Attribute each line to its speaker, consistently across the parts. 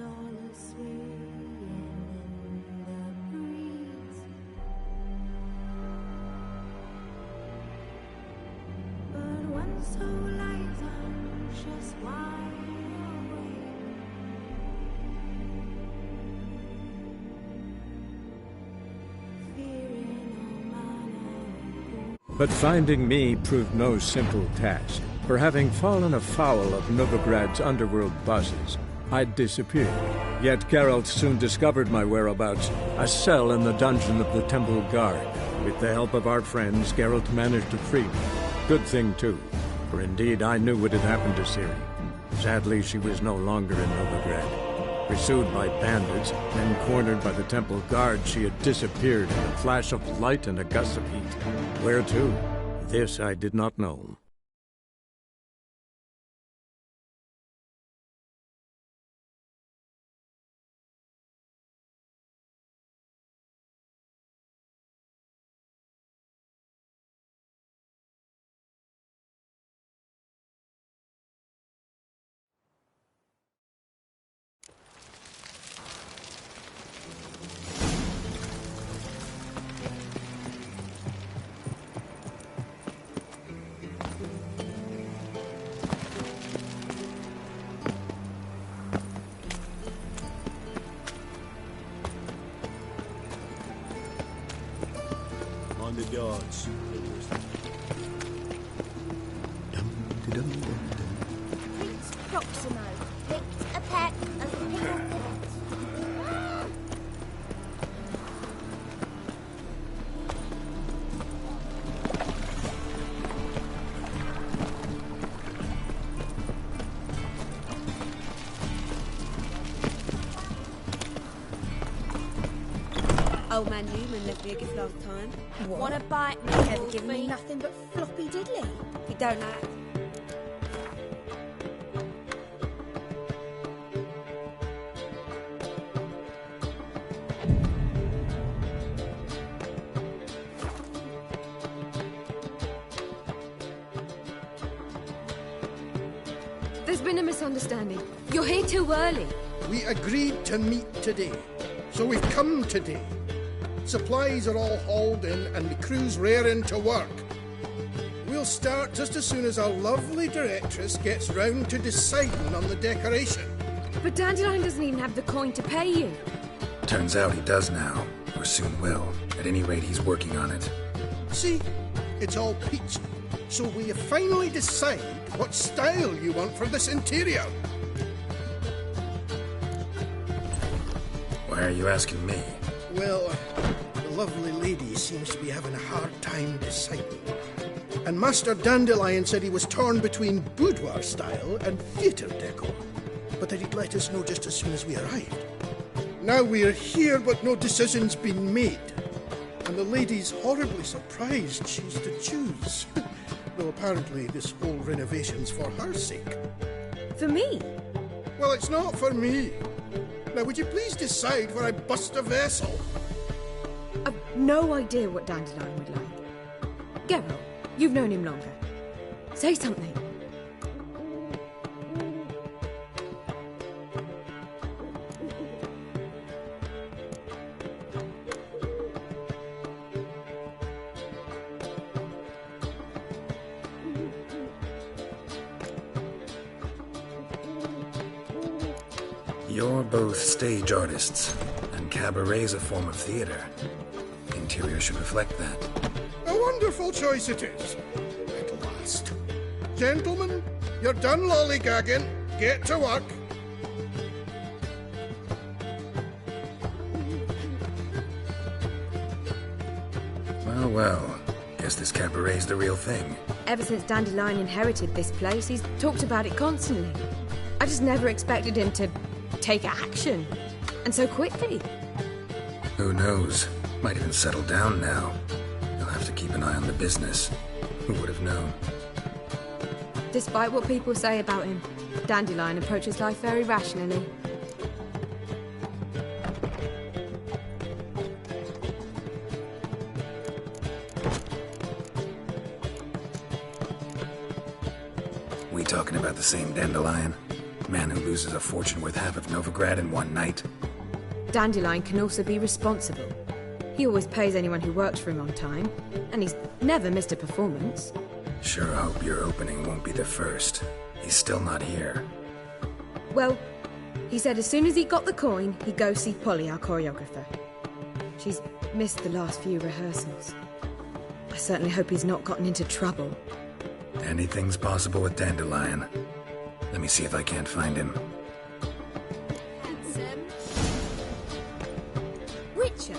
Speaker 1: all swaying in the breeze. But one soul lies anxious wide awake, fearing all manner of
Speaker 2: But finding me proved no simple task. For having fallen afoul of Novigrad's underworld bosses, I'd disappeared. Yet Geralt soon discovered my whereabouts, a cell in the dungeon of the Temple Guard. With the help of our friends, Geralt managed to free me. Good thing, too, for indeed I knew what had happened to Ciri. Sadly, she was no longer in Novigrad. Pursued by bandits, then cornered by the Temple Guard, she had disappeared in a flash of light and a gust of heat. Where to? This I did not know.
Speaker 3: The guards.
Speaker 4: Prince Proximo picked a pack of pickle pellets.
Speaker 5: Old man Newman left me a gift last time.
Speaker 4: What?
Speaker 5: Want to bite me?
Speaker 4: Never
Speaker 5: old
Speaker 4: given me
Speaker 5: fiend?
Speaker 4: nothing but floppy diddly.
Speaker 5: You don't know.
Speaker 6: There's been a misunderstanding. You're here too early.
Speaker 7: We agreed to meet today, so we've come today. Supplies are all hauled in and the crew's raring to work. We'll start just as soon as our lovely directress gets round to deciding on the decoration.
Speaker 6: But Dandelion doesn't even have the coin to pay you.
Speaker 8: Turns out he does now, or soon will. At any rate, he's working on it.
Speaker 7: See, it's all peachy. So will you finally decide what style you want for this interior?
Speaker 8: Why are you asking me?
Speaker 7: Well, the lovely lady seems to be having a hard time deciding. And Master Dandelion said he was torn between boudoir style and theatre decor, but that he'd let us know just as soon as we arrived. Now we're here, but no decision's been made. And the lady's horribly surprised she's to choose. Though apparently this whole renovation's for her sake.
Speaker 6: For me?
Speaker 7: Well, it's not for me. Now, would you please decide where I bust a vessel?
Speaker 6: I've no idea what Dandelion would like. Geralt, you've known him longer. Say something.
Speaker 8: You're both stage artists, and cabaret's a form of theater. Interior should reflect that.
Speaker 7: A wonderful choice it is. At last. Gentlemen, you're done lollygagging. Get to work.
Speaker 8: Well, well. Guess this cabaret's the real thing.
Speaker 6: Ever since Dandelion inherited this place, he's talked about it constantly. I just never expected him to take action. And so quickly.
Speaker 8: Who knows? Might even settle down now. You'll have to keep an eye on the business. Who would have known?
Speaker 6: Despite what people say about him, Dandelion approaches life very rationally.
Speaker 8: We talking about the same Dandelion? Man who loses a fortune worth half of Novigrad in one night?
Speaker 6: Dandelion can also be responsible. He always pays anyone who works for him on time, and he's never missed a performance.
Speaker 8: Sure hope your opening won't be the first. He's still not here.
Speaker 6: Well, he said as soon as he got the coin, he'd go see Polly, our choreographer. She's missed the last few rehearsals. I certainly hope he's not gotten into trouble.
Speaker 8: Anything's possible with Dandelion. Let me see if I can't find him.
Speaker 6: Witcher!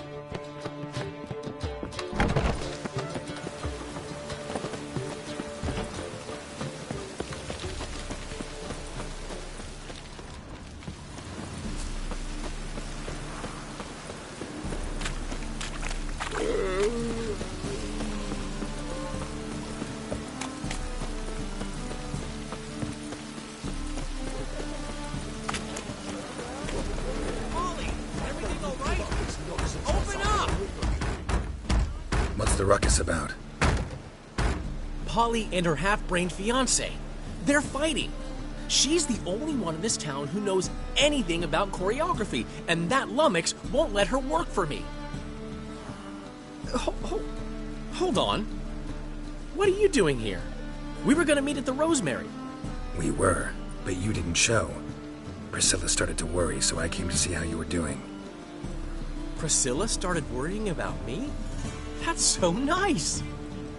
Speaker 8: What's the ruckus about?
Speaker 9: Polly and her half-brained fiancé. They're fighting. She's the only one in this town who knows anything about choreography, and that lummox won't let her work for me. Hold on. What are you doing here? We were gonna meet at the Rosemary.
Speaker 8: We were, but you didn't show. Priscilla started to worry, so I came to see how you were doing.
Speaker 9: Priscilla started worrying about me? That's so nice.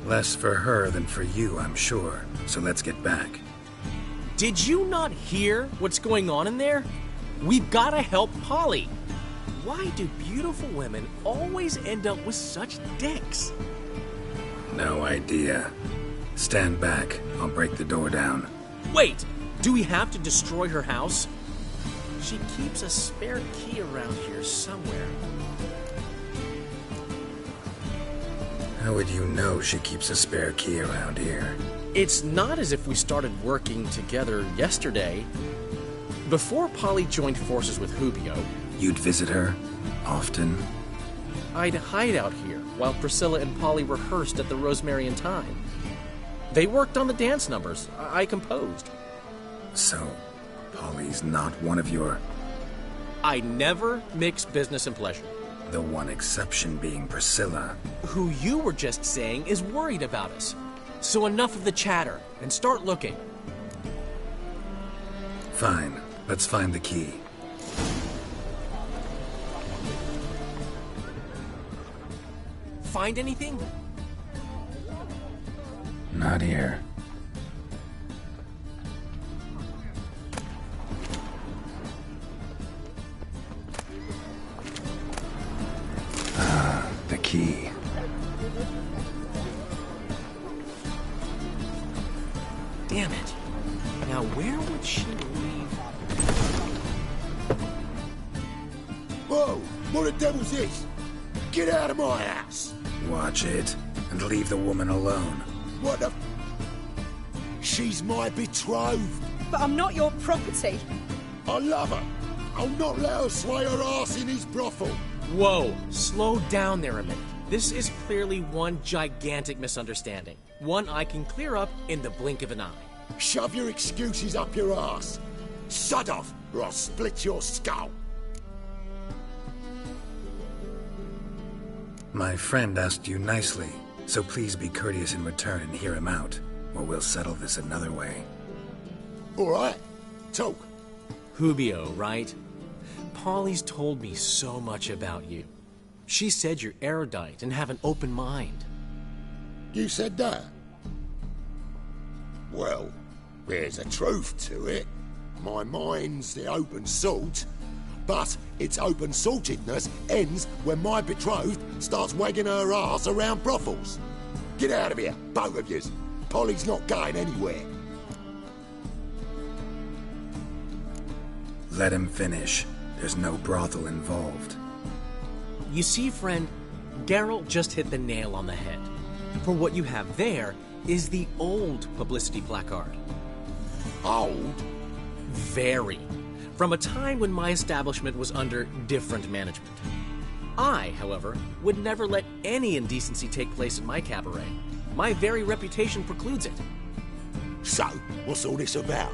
Speaker 8: Less for her than for you, I'm sure. So let's get back.
Speaker 9: Did you not hear what's going on in there? We've got to help Polly. Why do beautiful women always end up with such dicks?
Speaker 8: No idea. Stand back. I'll break the door down.
Speaker 9: Wait, do we have to destroy her house? She keeps a spare key around here somewhere.
Speaker 8: How would you know she keeps a spare key around here?
Speaker 9: It's not as if we started working together yesterday. Before Polly joined forces with Hubio,
Speaker 8: You'd visit her? Often?
Speaker 9: I'd hide out here while Priscilla and Polly rehearsed at the Rosemary in Time. They worked on the dance numbers. I composed.
Speaker 8: So, Polly's not one of your...
Speaker 9: I never mix business and pleasure.
Speaker 8: The one exception being Priscilla.
Speaker 9: Who you were just saying is worried about us. So enough of the chatter, and start looking.
Speaker 8: Fine. Let's find the key.
Speaker 9: Find anything?
Speaker 8: Not here. Ah, the key.
Speaker 9: Damn it. Now where would she leave?
Speaker 3: Whoa! What the devil's this? Get out of my house!
Speaker 8: Watch it, and leave the woman alone.
Speaker 3: What the... She's my betrothed.
Speaker 5: But I'm not your property.
Speaker 3: I love her. I'll not let her sway her ass in his brothel.
Speaker 9: Whoa, slow down there a minute. This is clearly one gigantic misunderstanding. One I can clear up in the blink of an eye.
Speaker 3: Shove your excuses up your ass. Shut off, or I'll split your skull.
Speaker 8: My friend asked you nicely, so please be courteous in return and hear him out, or we'll settle this another way.
Speaker 3: All right, talk.
Speaker 9: Hubio, right? Polly's told me so much about you. She said you're erudite and have an open mind.
Speaker 3: You said that? Well, there's a truth to it. My mind's the open salt, but its open saltedness ends when my betrothed starts wagging her ass around brothels. Get out of here, both of yous. Polly's not going anywhere.
Speaker 8: Let him finish. There's no brothel involved.
Speaker 9: You see, friend, Geralt just hit the nail on the head. For what you have there is the old publicity placard.
Speaker 3: Old?
Speaker 9: Very. From a time when my establishment was under different management. I, however, would never let any indecency take place in my cabaret. My very reputation precludes it.
Speaker 3: So, what's all this about?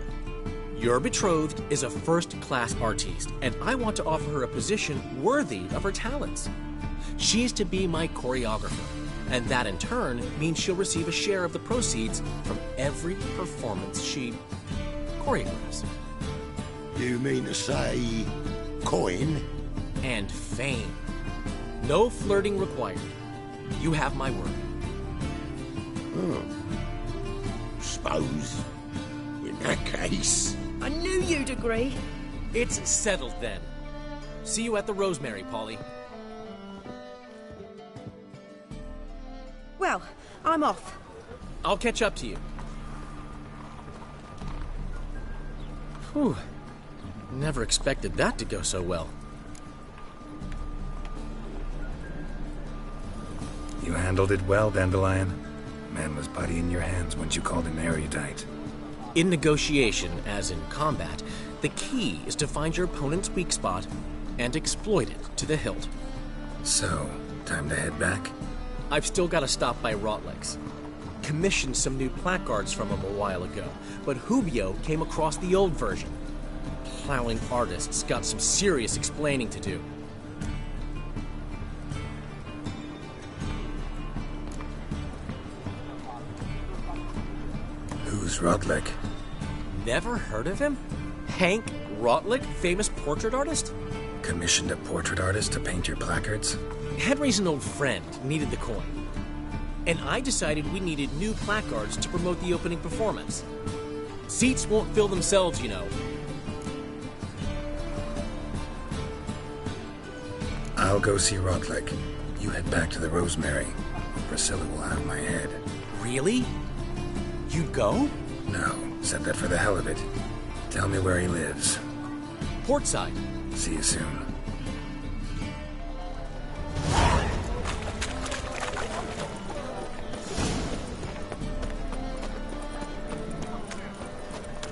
Speaker 9: Your betrothed is a first-class artiste, and I want to offer her a position worthy of her talents. She's to be my choreographer, and that in turn means she'll receive a share of the proceeds from every performance she choreographs.
Speaker 3: You mean to say coin?
Speaker 9: And fame. No flirting required. You have my word.
Speaker 3: Suppose, in that case...
Speaker 5: I knew you'd agree.
Speaker 9: It's settled then. See you at the Rosemary, Polly.
Speaker 5: Well, I'm off.
Speaker 9: I'll catch up to you. Whew. Never expected that to go so well.
Speaker 8: You handled it well, Dandelion. Man was body in your hands once you called him erudite.
Speaker 9: In negotiation, as in combat, the key is to find your opponent's weak spot and exploit it to the hilt.
Speaker 8: So, time to head back?
Speaker 9: I've still got to stop by Rotlex. Commissioned some new placards from him a while ago, but Hubio came across the old version. Plowing artists got some serious explaining to do.
Speaker 8: Who's Rotlick?
Speaker 9: Never heard of him? Hank Rotlick, famous portrait artist?
Speaker 8: Commissioned a portrait artist to paint your placards?
Speaker 9: Henry's an old friend, needed the coin. And I decided we needed new placards to promote the opening performance. Seats won't fill themselves, you know.
Speaker 8: I'll go see Rotlick. You head back to the Rosemary. Priscilla will have my head.
Speaker 9: Really? You'd go?
Speaker 8: No, said that for the hell of it. Tell me where he lives.
Speaker 9: Portside.
Speaker 8: See you soon.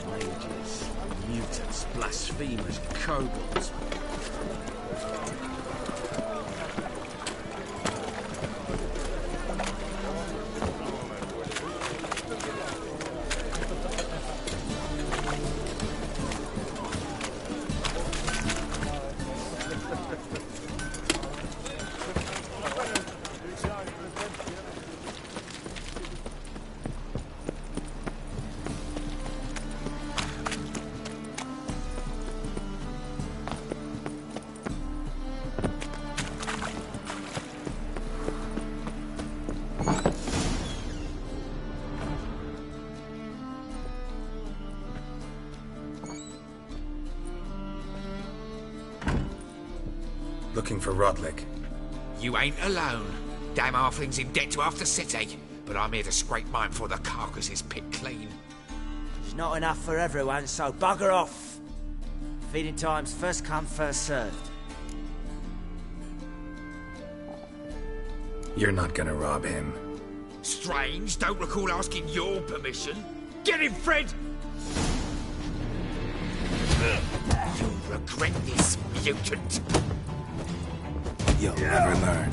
Speaker 10: Mages, mutants, blasphemers, kobolds.
Speaker 8: Looking for Rotlick.
Speaker 11: You ain't alone. Damn halfling's in debt to half the city, but I'm here to scrape mine before the carcass is picked clean.
Speaker 12: There's not enough for everyone, so bugger off. Feeding time's first come, first served.
Speaker 8: You're not gonna rob him.
Speaker 11: Strange, don't recall asking your permission. Get him, Fred! You'll regret this, mutant.
Speaker 8: You'll never learn.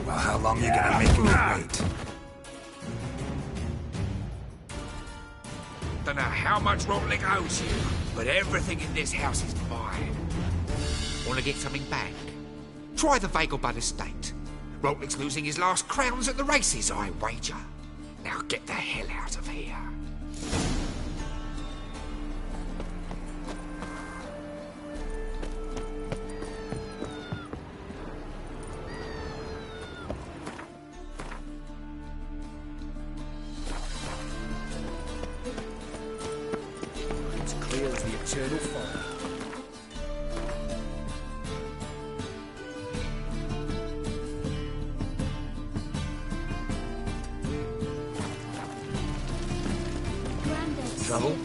Speaker 8: Well, how long you gonna make me wait?
Speaker 11: Don't know how much Rotlick owes you, but everything in this house is mine. Want to get something back? Try the Vagelbud estate. Rotlick's losing his last crowns at the races, I wager. Now get the hell out of here.
Speaker 9: It's clear as the eternal fire.
Speaker 4: Grandad
Speaker 9: Trouble?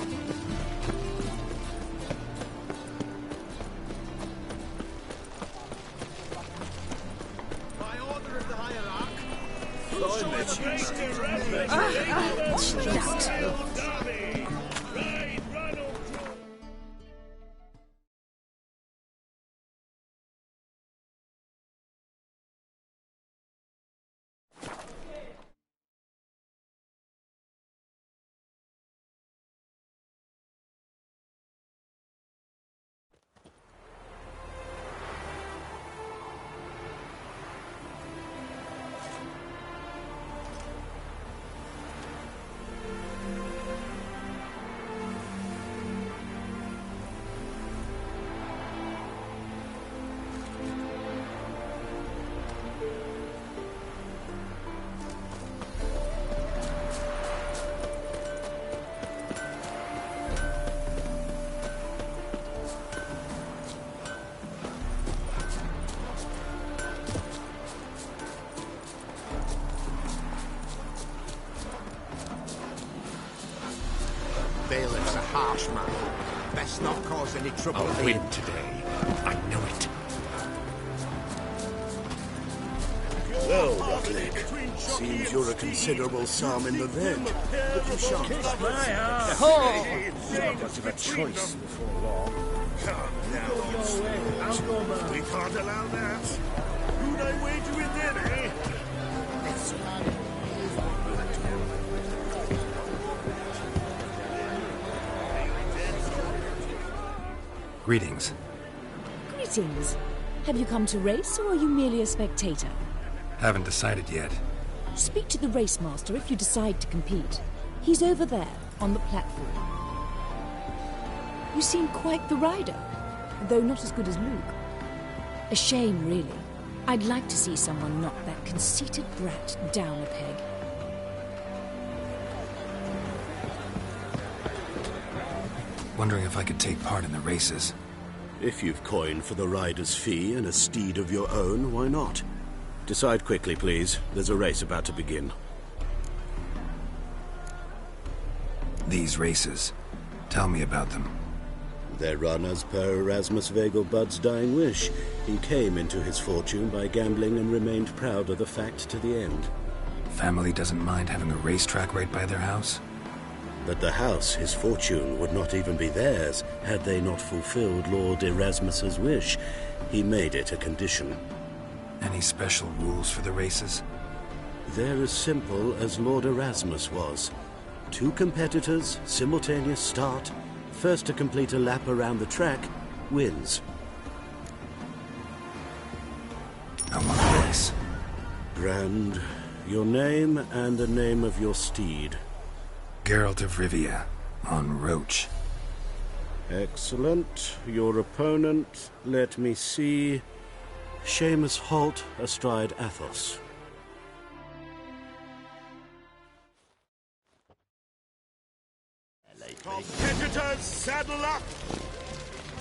Speaker 10: Bailiff's a harsh man. Best not cause any trouble.
Speaker 13: I'll win today. I know it.
Speaker 7: Well, Rocklick, seems you're a considerable sum in the red, but you shan't.
Speaker 10: Kiss my ass.
Speaker 7: Oh!
Speaker 10: Not much of a choice before long. Come now, I'll go back. We can't allow that. Who'd I wager with then, eh?
Speaker 8: Greetings.
Speaker 14: Greetings. Have you come to race, or are you merely a spectator?
Speaker 8: Haven't decided yet.
Speaker 14: Speak to the race master if you decide to compete. He's over there, on the platform. You seem quite the rider, though not as good as Luke. A shame, really. I'd like to see someone knock that conceited brat down a peg.
Speaker 8: Wondering if I could take part in the races.
Speaker 7: If you've coin for the rider's fee and a steed of your own, why not? Decide quickly, please. There's a race about to begin.
Speaker 8: These races. Tell me about them.
Speaker 7: They're run as per Erasmus Vegelbud's dying wish. He came into his fortune by gambling and remained proud of the fact to the end.
Speaker 8: Family doesn't mind having a racetrack right by their house?
Speaker 7: But the house, his fortune, would not even be theirs had they not fulfilled Lord Erasmus's wish. He made it a condition.
Speaker 8: Any special rules for the races?
Speaker 7: They're as simple as Lord Erasmus was. 2 competitors, simultaneous start. First to complete a lap around the track wins.
Speaker 8: I want to race.
Speaker 7: Grand, your name and the name of your steed.
Speaker 8: Geralt of Rivia, on Roach.
Speaker 7: Excellent. Your opponent, let me see. Seamus Holt, astride Athos.
Speaker 10: Competitors, saddle up!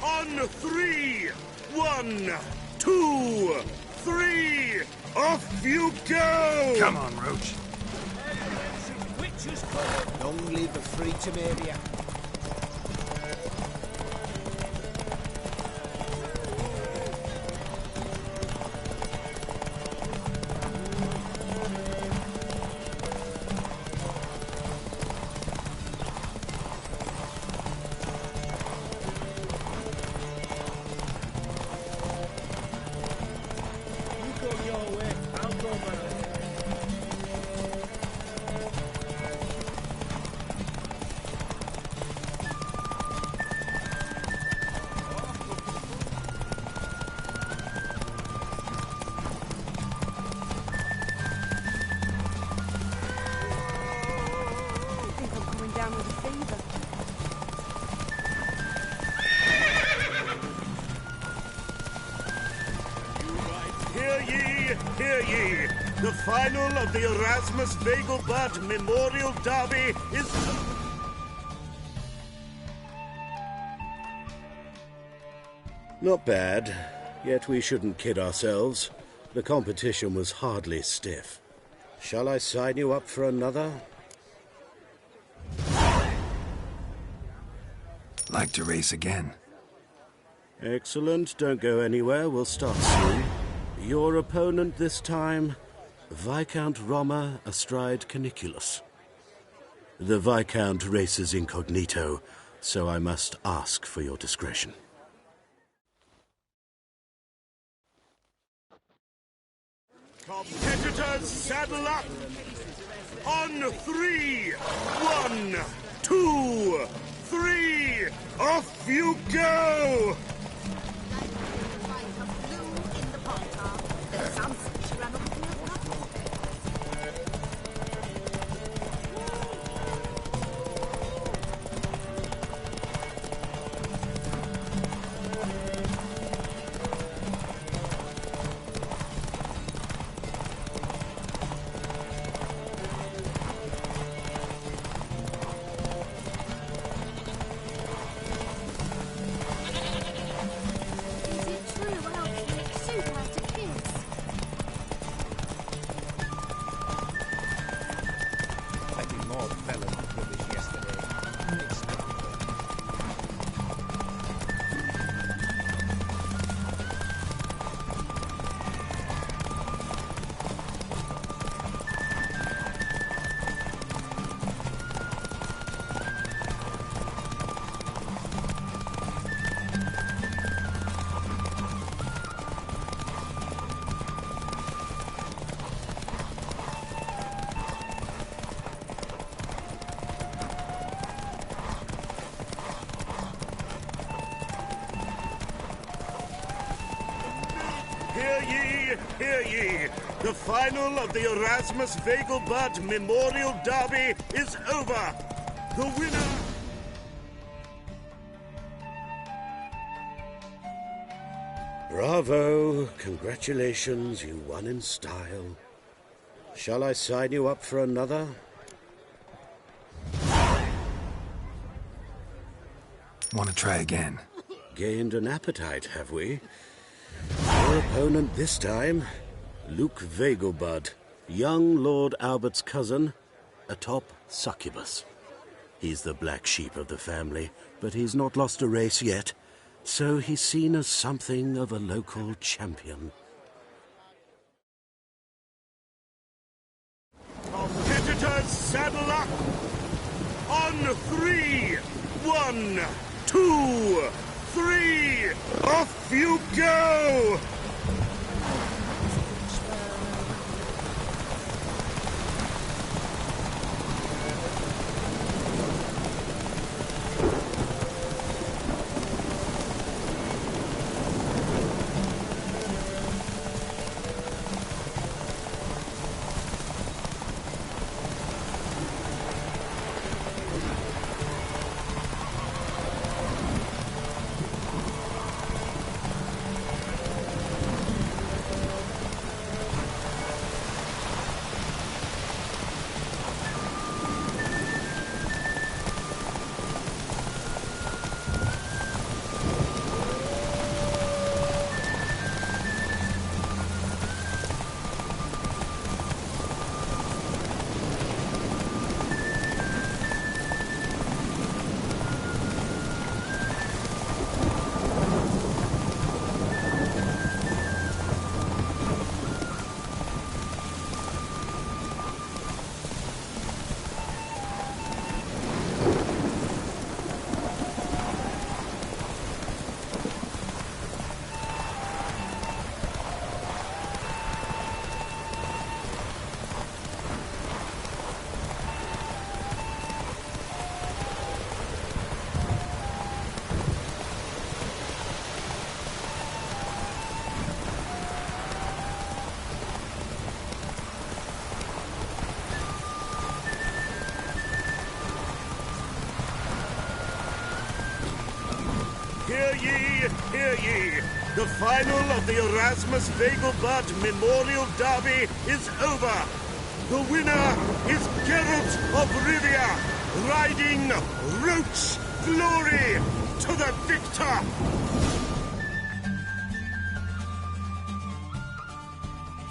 Speaker 10: On 3! 1, 2, 3! Off you go!
Speaker 8: Come on, Roach.
Speaker 10: Long live the free Temeria. You go your way, I'll go mine. Hear ye! The final of the Erasmus Vegelbud Memorial Derby is...
Speaker 7: Not bad, yet we shouldn't kid ourselves. The competition was hardly stiff. Shall I sign you up for another?
Speaker 8: Like to race again.
Speaker 7: Excellent. Don't go anywhere. We'll start soon. Your opponent this time, Viscount Roma astride Caniculus.
Speaker 15: The Viscount races incognito, so I must ask for your discretion.
Speaker 10: Competitors, saddle up! On 3! 1, 2, 3! Off you go! Hear ye! The final of the Erasmus Vegelbud Memorial Derby is over! The winner...
Speaker 15: Bravo! Congratulations, you won in style. Shall I sign you up for another?
Speaker 8: Want to try again?
Speaker 15: Gained an appetite, have we? Our opponent this time, Luke Vegelbud, young Lord Albert's cousin, atop succubus. He's the black sheep of the family, but he's not lost a race yet, so he's seen as something of a local champion.
Speaker 10: Competitors, saddle up! On 3! 1, 2, 3! Off you go! Hear ye! The final of the Erasmus Vegelbud Memorial Derby is over! The winner is Geralt of Rivia, riding Roach Glory to the victor!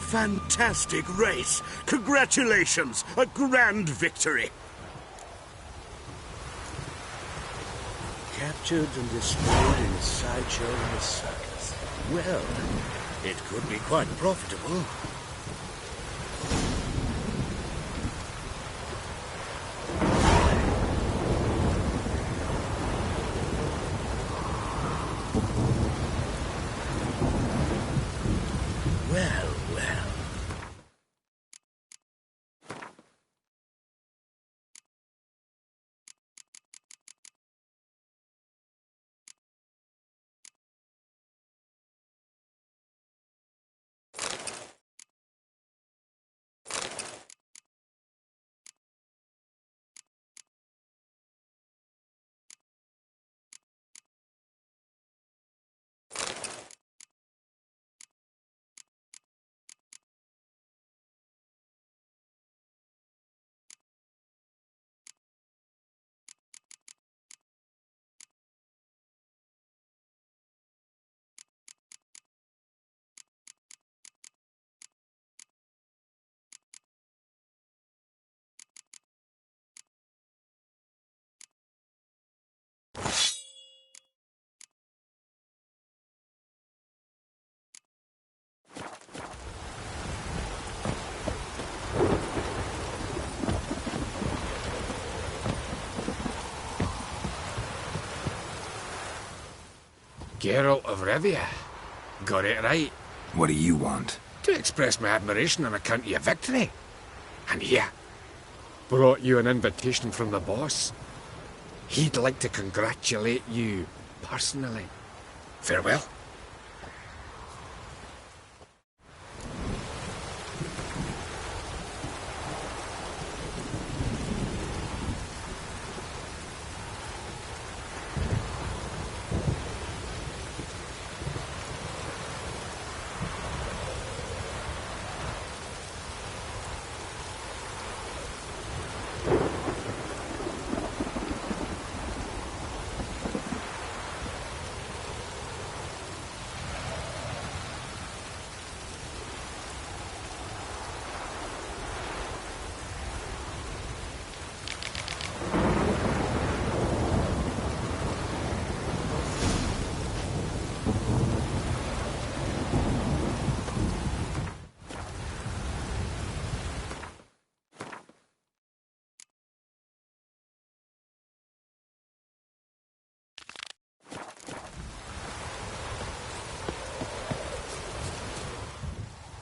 Speaker 10: Fantastic race! Congratulations! A grand victory!
Speaker 15: Captured and displayed in a sideshow in a circus. Well, it could be quite profitable.
Speaker 11: Geralt of Rivia. Got it right.
Speaker 8: What do you want?
Speaker 11: To express my admiration on account of your victory. And here, brought you an invitation from the boss. He'd like to congratulate you personally. Farewell.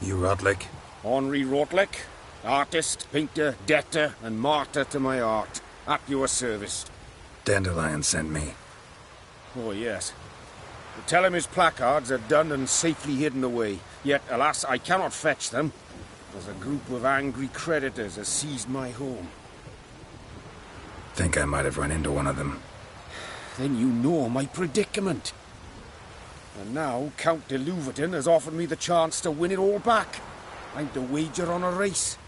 Speaker 8: You Rotlick?
Speaker 16: Henri Rotlick, artist, painter, debtor, and martyr to my art. At your service.
Speaker 8: Dandelion sent me.
Speaker 16: Oh, yes. Tell him his placards are done and safely hidden away. Yet, alas, I cannot fetch them, as a group of angry creditors has seized my home.
Speaker 8: Think I might have run into one of them.
Speaker 16: Then you know my predicament. And now Count de Louverton has offered me the chance to win it all back. I'm to wager on a race.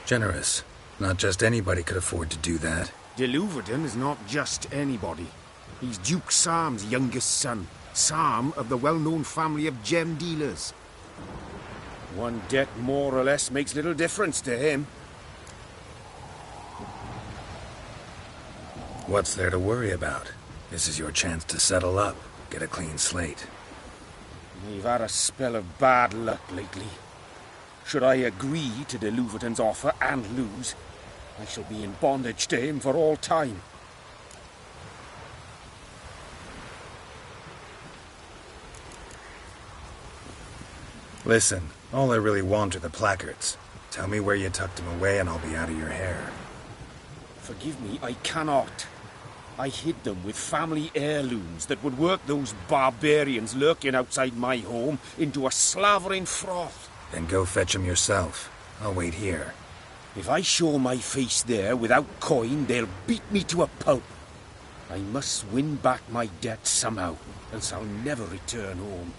Speaker 8: Generous. Not just anybody could afford to do that.
Speaker 16: De Louverton is not just anybody. He's Duke Sam's youngest son. Sam of the well-known family of gem dealers. One debt more or less makes little difference to him.
Speaker 8: What's there to worry about? This is your chance to settle up, get a clean slate.
Speaker 16: We've had a spell of bad luck lately. Should I agree to de Louverton's offer and lose, I shall be in bondage to him for all time.
Speaker 8: Listen, all I really want are the placards. Tell me where you tucked them away and I'll be out of your hair.
Speaker 16: Forgive me, I cannot. I hid them with family heirlooms that would work those barbarians lurking outside my home into a slavering froth.
Speaker 8: Then go fetch them yourself. I'll wait here.
Speaker 16: If I show my face there without coin, they'll beat me to a pulp. I must win back my debt somehow, else I'll never return home.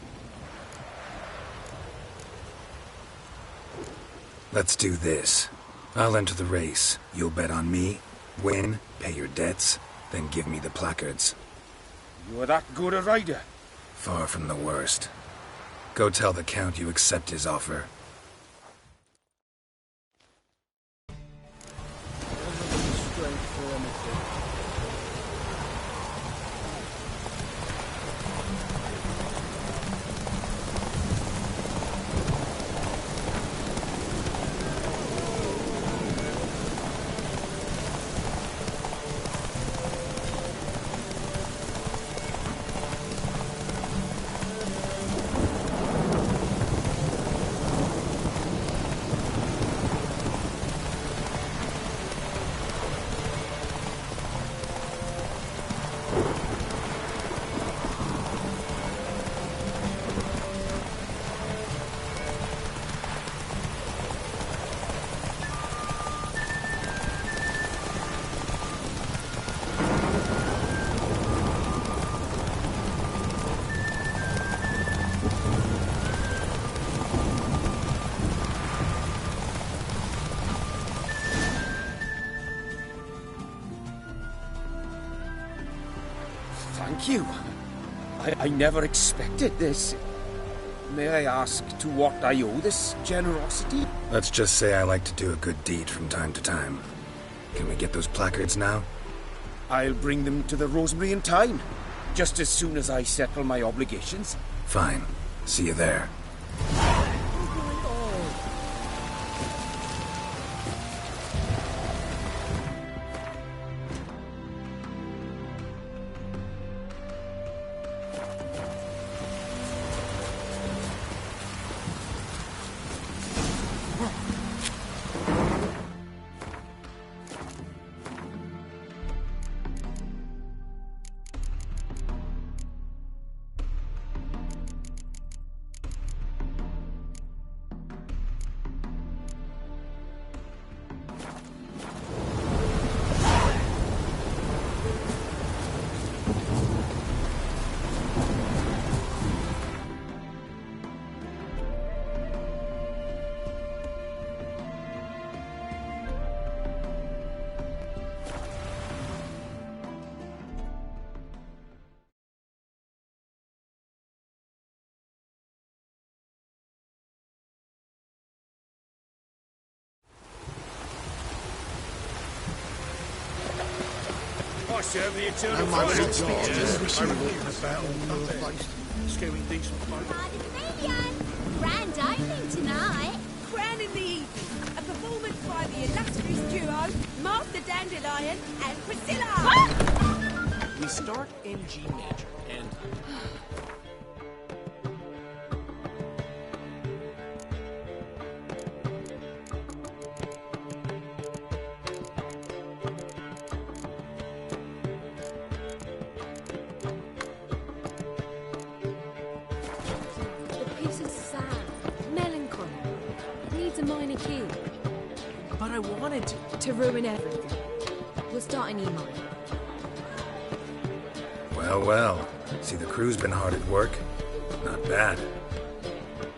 Speaker 8: Let's do this. I'll enter the race. You'll bet on me, win, pay your debts, then give me the placards.
Speaker 16: You're that good a rider?
Speaker 8: Far from the worst. Go tell the Count you accept his offer.
Speaker 16: Thank you. I never expected this. May I ask to what I owe this generosity?
Speaker 8: Let's just say I like to do a good deed from time to time. Can we get those placards now?
Speaker 16: I'll bring them to the Rosemary in time, just as soon as I settle my obligations.
Speaker 8: Fine. See you there.
Speaker 16: I serve the eternal
Speaker 7: And my
Speaker 16: fire.
Speaker 7: little daughter,
Speaker 16: I repeat
Speaker 7: the bell.
Speaker 16: Scaring decent
Speaker 4: Grand opening tonight.
Speaker 5: Crowning the evening. A performance by the illustrious duo, Master Dandelion and Priscilla.
Speaker 9: We start in G major, and
Speaker 6: The piece is sad, melancholy. It needs a minor key.
Speaker 9: but I wanted
Speaker 6: to ruin everything. We'll start in E minor.
Speaker 8: Well, well. See, the crew's been hard at work. Not bad.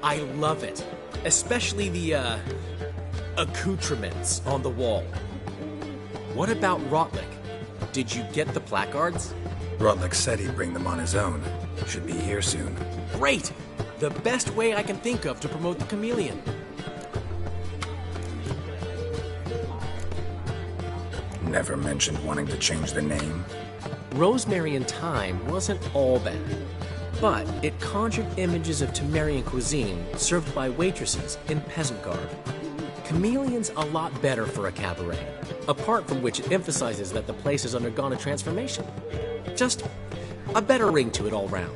Speaker 9: I love it. Especially the, accoutrements on the wall. What about Rotlick? Did you get the placards?
Speaker 8: Rotlick said he'd bring them on his own. Should be here soon.
Speaker 9: Great! The best way I can think of to promote the chameleon.
Speaker 8: Never mentioned wanting to change the name.
Speaker 9: Rosemary and Thyme wasn't all bad, but it conjured images of Temerian cuisine served by waitresses in peasant garb. Chameleon's a lot better for a cabaret, apart from which it emphasizes that the place has undergone a transformation. Just a better ring to it all round.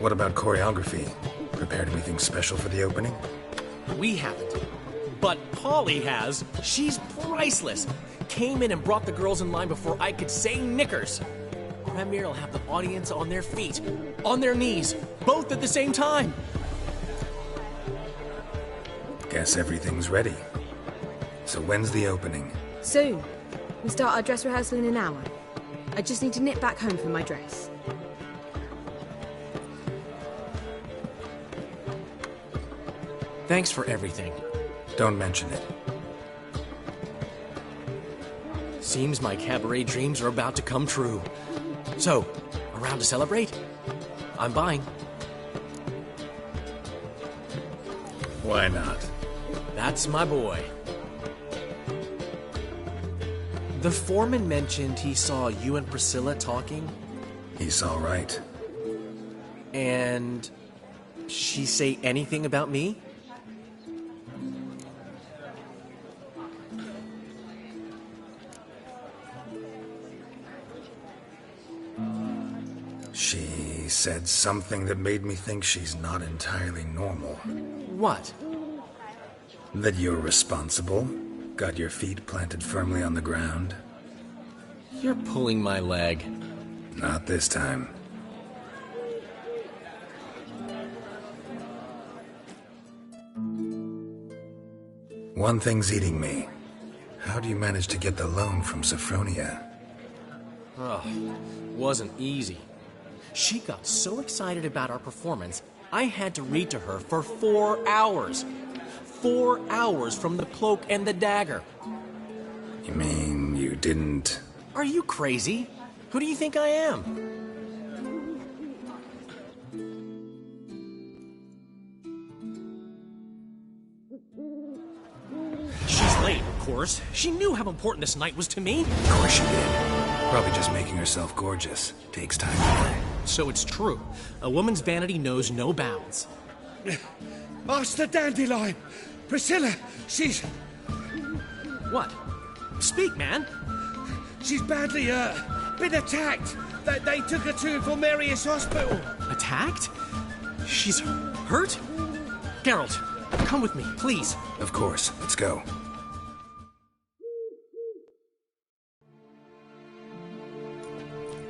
Speaker 8: What about choreography? Prepared anything special for the opening?
Speaker 9: We haven't. But Polly has. She's priceless. Came in and brought the girls in line before I could say knickers. Premier will have the audience on their feet, on their knees, both at the same time.
Speaker 8: Guess everything's ready. So when's the opening?
Speaker 6: Soon. We start our dress rehearsal in an hour. I just need to nip back home for my dress.
Speaker 9: Thanks for everything.
Speaker 8: Don't mention it.
Speaker 9: Seems my cabaret dreams are about to come true. So, around to celebrate? I'm buying.
Speaker 8: Why not?
Speaker 9: That's my boy. The foreman mentioned he saw you and Priscilla talking.
Speaker 8: He's all right.
Speaker 9: And she say anything about me?
Speaker 8: She said something that made me think she's not entirely normal.
Speaker 9: What?
Speaker 8: That you're responsible, got your feet planted firmly on the ground.
Speaker 9: You're pulling my leg.
Speaker 8: Not this time. One thing's eating me. How do you manage to get the loan from Sophronia?
Speaker 9: Oh, wasn't easy. She got so excited about our performance, I had to read to her for 4 hours. 4 hours from The Cloak and the Dagger.
Speaker 8: You mean you didn't...
Speaker 9: Are you crazy? Who do you think I am? She's late, of course. She knew how important this night was to me.
Speaker 8: Of course she did. Probably just making herself gorgeous. Takes time.
Speaker 9: So it's true. A woman's vanity knows no bounds.
Speaker 16: Master Dandelion! Priscilla, she's...
Speaker 9: What? Speak, man.
Speaker 16: She's badly, been attacked. They took her to Vulmerius Hospital.
Speaker 9: Attacked? She's hurt? Geralt, come with me, please.
Speaker 8: Of course. Let's go.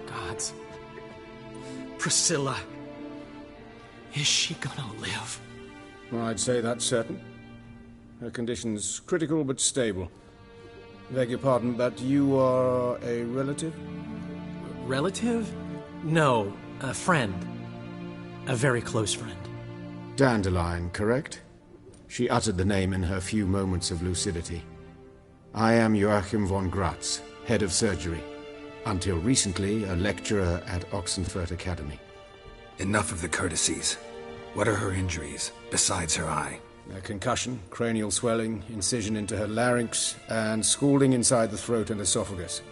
Speaker 9: Gods. Priscilla. Is she gonna live?
Speaker 16: I'd say that's certain. Her condition's critical but stable. Beg your pardon, but you are a relative?
Speaker 9: Relative? No, a friend. A very close friend.
Speaker 7: Dandelion, correct? She uttered the name in her few moments of lucidity. I am Joachim von Gratz, head of surgery. Until recently, a lecturer at Oxenfurt Academy.
Speaker 8: Enough of the courtesies. What are her injuries, besides her eye?
Speaker 16: A concussion, cranial swelling, incision into her larynx, and scalding inside the throat and esophagus.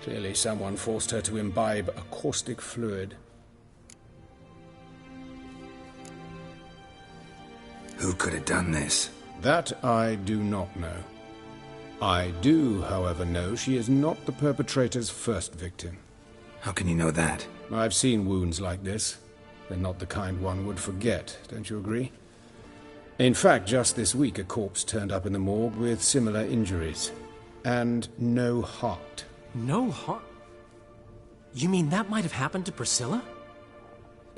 Speaker 16: Clearly someone forced her to imbibe a caustic fluid.
Speaker 8: Who could have done this?
Speaker 16: That I do not know. I do, however, know she is not the perpetrator's first victim.
Speaker 8: How can you know that?
Speaker 16: I've seen wounds like this. They're not the kind one would forget, don't you agree? In fact, just this week a corpse turned up in the morgue with similar injuries. And no heart.
Speaker 9: No heart? You mean that might have happened to Priscilla?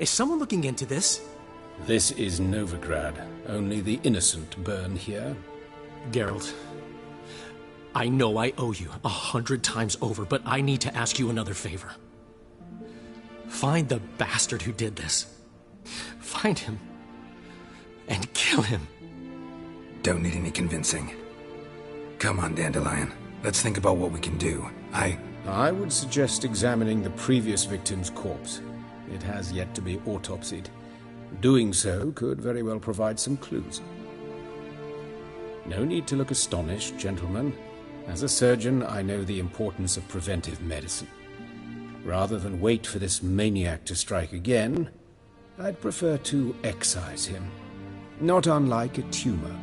Speaker 9: Is someone looking into this?
Speaker 16: This is Novigrad. Only the innocent burn here.
Speaker 9: Geralt, I know I owe you 100 times over, but I need to ask you another favor. Find the bastard who did this. Find him. And kill him.
Speaker 8: Don't need any convincing. Come on, Dandelion. Let's think about what we can do.
Speaker 16: I would suggest examining the previous victim's corpse. It has yet to be autopsied. Doing so could very well provide some clues. No need to look astonished, gentlemen. As a surgeon, I know the importance of preventive medicine. Rather than wait for this maniac to strike again, I'd prefer to excise him. Not unlike a tumor.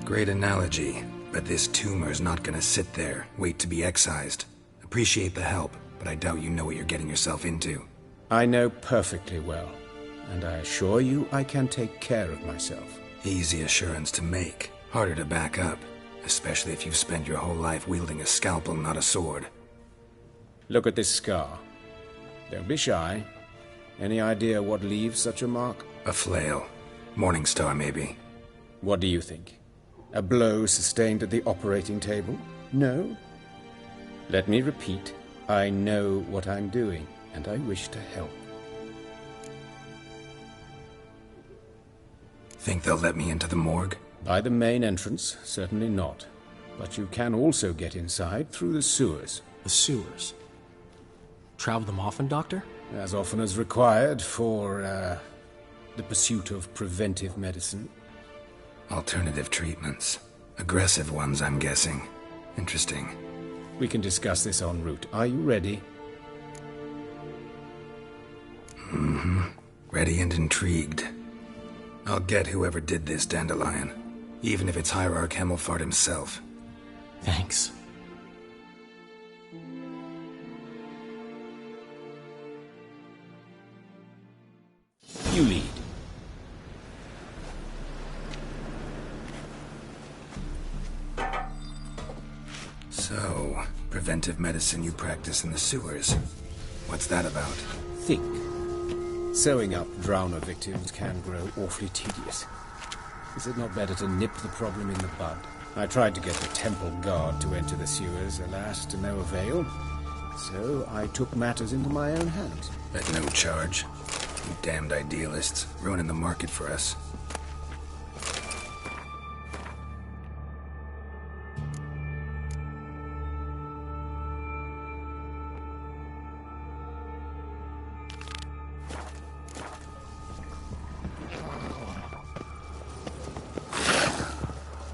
Speaker 8: Great analogy, but this tumor's not gonna sit there, wait to be excised. Appreciate the help, but I doubt you know what you're getting yourself into.
Speaker 16: I know perfectly well, and I assure you I can take care of myself.
Speaker 8: Easy assurance to make, harder to back up, especially if you've spent your whole life wielding a scalpel, not a sword.
Speaker 16: Look at this scar. Don't be shy. Any idea what leaves such a mark?
Speaker 8: A flail. Morningstar, maybe.
Speaker 16: What do you think? A blow sustained at the operating table? No? Let me repeat. I know what I'm doing, and I wish to help.
Speaker 8: Think they'll let me into the morgue?
Speaker 16: By the main entrance, certainly not. But you can also get inside through the sewers.
Speaker 9: The sewers? Travel them often, Doctor?
Speaker 16: As often as required for, the pursuit of preventive medicine.
Speaker 8: Alternative treatments. Aggressive ones, I'm guessing. Interesting.
Speaker 16: We can discuss this en route. Are you ready?
Speaker 8: Mm-hmm. Ready and intrigued. I'll get whoever did this, Dandelion. Even if it's Hierarch Hemmelfart himself.
Speaker 9: Thanks.
Speaker 16: You lead.
Speaker 8: So, preventive medicine you practice in the sewers. What's that about?
Speaker 16: Think. Sewing up drowner victims can grow awfully tedious. Is it not better to nip the problem in the bud? I tried to get the temple guard to enter the sewers, alas, to no avail. So I took matters into my own hands.
Speaker 8: At no charge. You damned idealists, ruining the market for us.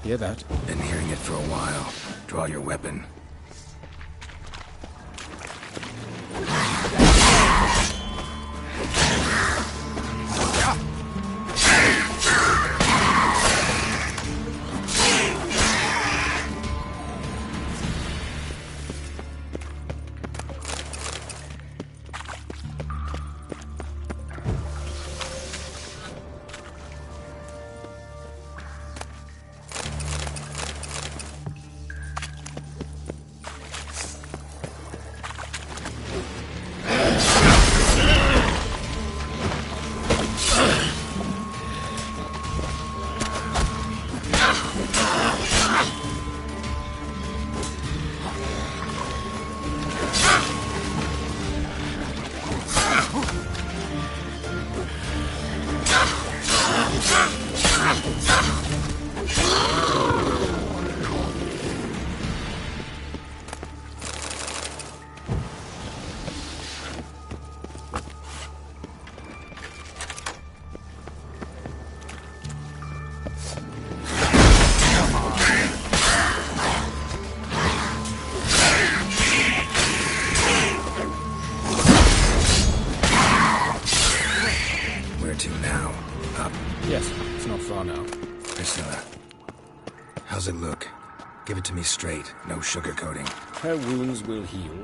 Speaker 16: Hear that?
Speaker 8: Been hearing it for a while. Draw your weapon. How's it look? Give it to me straight, no sugarcoating.
Speaker 16: Her wounds will heal,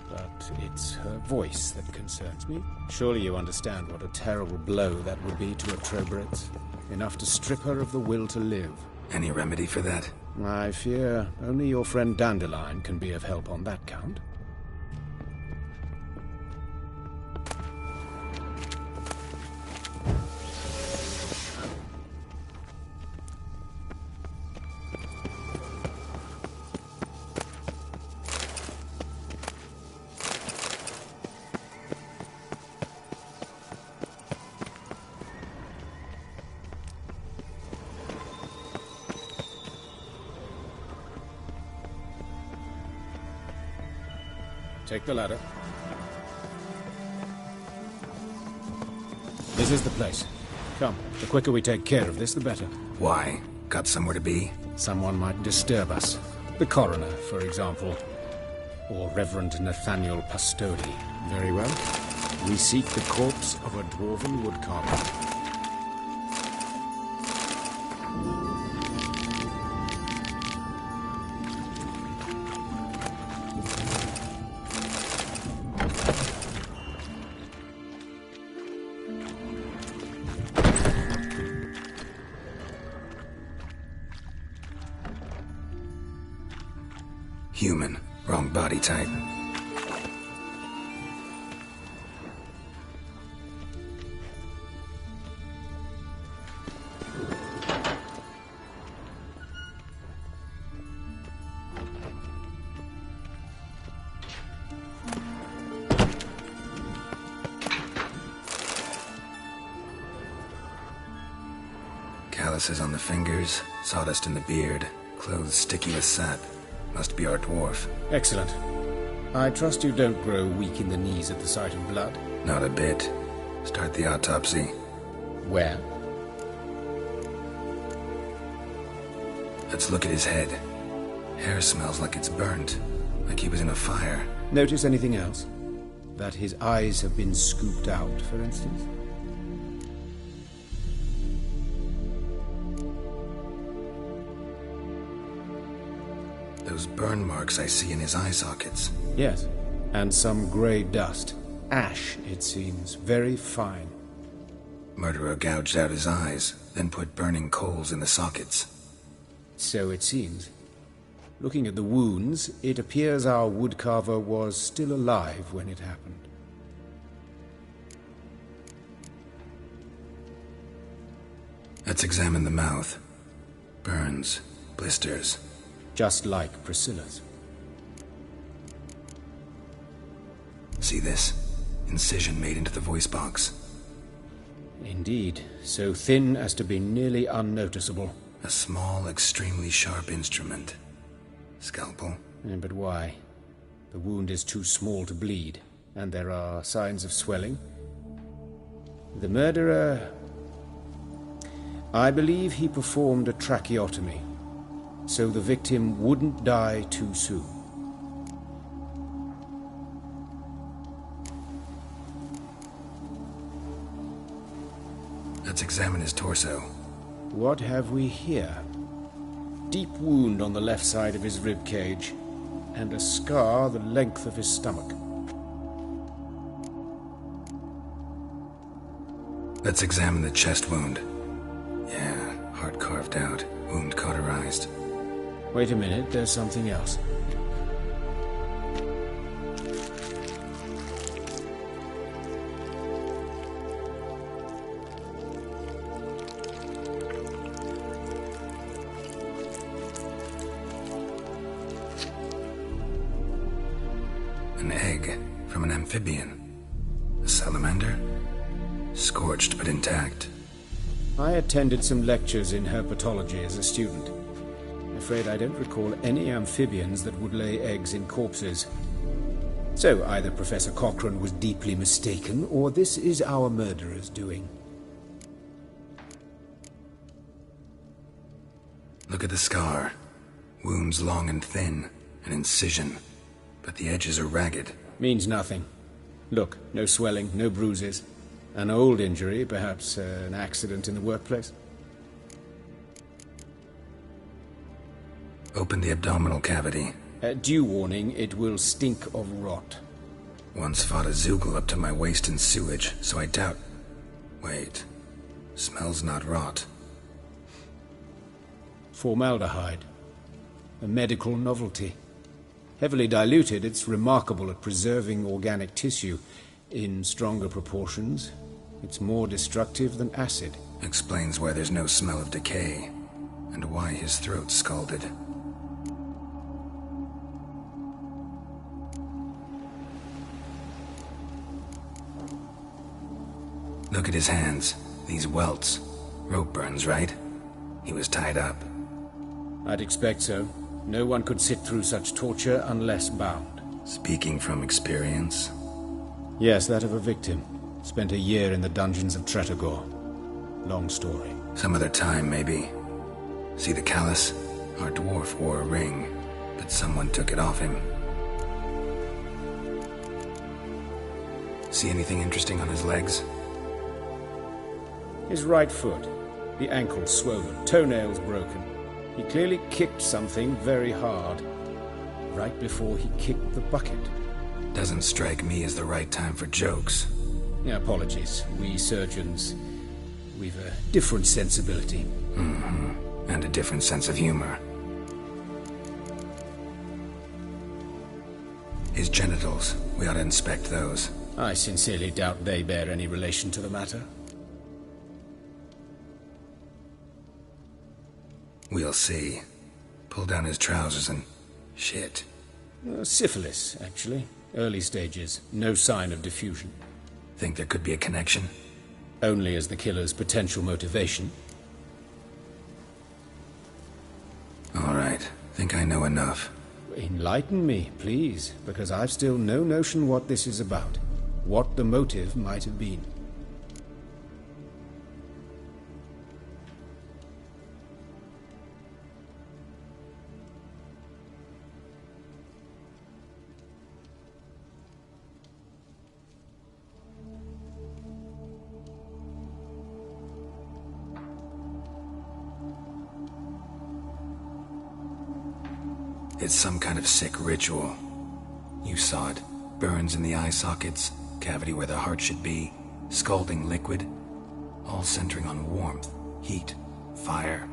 Speaker 16: but it's her voice that concerns me. Surely you understand what a terrible blow that would be to a Trobritz. Enough to strip her of the will to live.
Speaker 8: Any remedy for that?
Speaker 16: I fear only your friend Dandelion can be of help on that count. Take the ladder. This is the place. Come, the quicker we take care of this, the better.
Speaker 8: Why? Got somewhere to be?
Speaker 16: Someone might disturb us. The coroner, for example. Or Reverend Nathaniel Pastodi. Very well. We seek the corpse of a dwarven woodcarver.
Speaker 8: Human. Wrong body type. Calluses on the fingers, sawdust in the beard, clothes sticky with sap. Must be our dwarf.
Speaker 16: Excellent. I trust you don't grow weak in the knees at the sight of blood.
Speaker 8: Not a bit. Start the autopsy.
Speaker 16: Where?
Speaker 8: Let's look at his head. Hair smells like it's burnt, like he was in a fire.
Speaker 16: Notice anything else? That his eyes have been scooped out, for instance?
Speaker 8: Those burn marks I see in his eye sockets.
Speaker 16: Yes, and some grey dust. Ash, it seems. Very fine.
Speaker 8: Murderer gouged out his eyes, then put burning coals in the sockets.
Speaker 16: So it seems. Looking at the wounds, it appears our woodcarver was still alive when it happened.
Speaker 8: Let's examine the mouth. Burns, blisters.
Speaker 16: Just like Priscilla's.
Speaker 8: See this? Incision made into the voice box.
Speaker 16: Indeed, so thin as to be nearly unnoticeable.
Speaker 8: A small, extremely sharp instrument. Scalpel?
Speaker 16: But why? The wound is too small to bleed, and there are signs of swelling. The murderer... I believe he performed a tracheotomy, so the victim wouldn't die too soon.
Speaker 8: Let's examine his torso.
Speaker 16: What have we here? Deep wound on the left side of his rib cage, and a scar the length of his stomach.
Speaker 8: Let's examine the chest wound. Yeah, heart carved out, wound cauterized.
Speaker 16: Wait a minute, there's something else.
Speaker 8: An egg from an amphibian. A salamander? Scorched but intact.
Speaker 16: I attended some lectures in herpetology as a student. I'm afraid I don't recall any amphibians that would lay eggs in corpses. So either Professor Cochrane was deeply mistaken, or this is our murderer's doing.
Speaker 8: Look at the scar. Wounds long and thin. An incision. But the edges are ragged.
Speaker 16: Means nothing. Look, no swelling, no bruises. An old injury, perhaps an accident in the workplace.
Speaker 8: Open the abdominal cavity.
Speaker 16: Due warning, it will stink of rot.
Speaker 8: Once fought a Zoogle up to my waist in sewage, so I doubt... Wait. Smells not rot.
Speaker 16: Formaldehyde. A medical novelty. Heavily diluted, it's remarkable at preserving organic tissue. In stronger proportions, it's more destructive than acid.
Speaker 8: Explains why there's no smell of decay, and why his throat's scalded. Look at his hands. These welts. Rope burns, right? He was tied up.
Speaker 16: I'd expect so. No one could sit through such torture unless bound.
Speaker 8: Speaking from experience?
Speaker 16: Yes, that of a victim. Spent a year in the dungeons of Tretogor. Long story.
Speaker 8: Some other time, maybe. See the callus? Our dwarf wore a ring, but someone took it off him. See anything interesting on his legs?
Speaker 16: His right foot. The ankle swollen, toenails broken. He clearly kicked something very hard. Right before he kicked the bucket.
Speaker 8: Doesn't strike me as the right time for jokes.
Speaker 16: Apologies. We surgeons, we've a different sensibility.
Speaker 8: Mm-hmm. And a different sense of humor. His genitals, we ought to inspect those.
Speaker 16: I sincerely doubt they bear any relation to the matter.
Speaker 8: We'll see. Pull down his trousers and... shit.
Speaker 16: Syphilis, actually. Early stages. No sign of diffusion.
Speaker 8: Think there could be a connection?
Speaker 16: Only as the killer's potential motivation.
Speaker 8: All right. Think I know enough.
Speaker 16: Enlighten me, please, because I've still no notion what this is about. What the motive might have been.
Speaker 8: It's some kind of sick ritual. You saw it. Burns in the eye sockets, cavity where the heart should be, scalding liquid, all centering on warmth, heat, fire.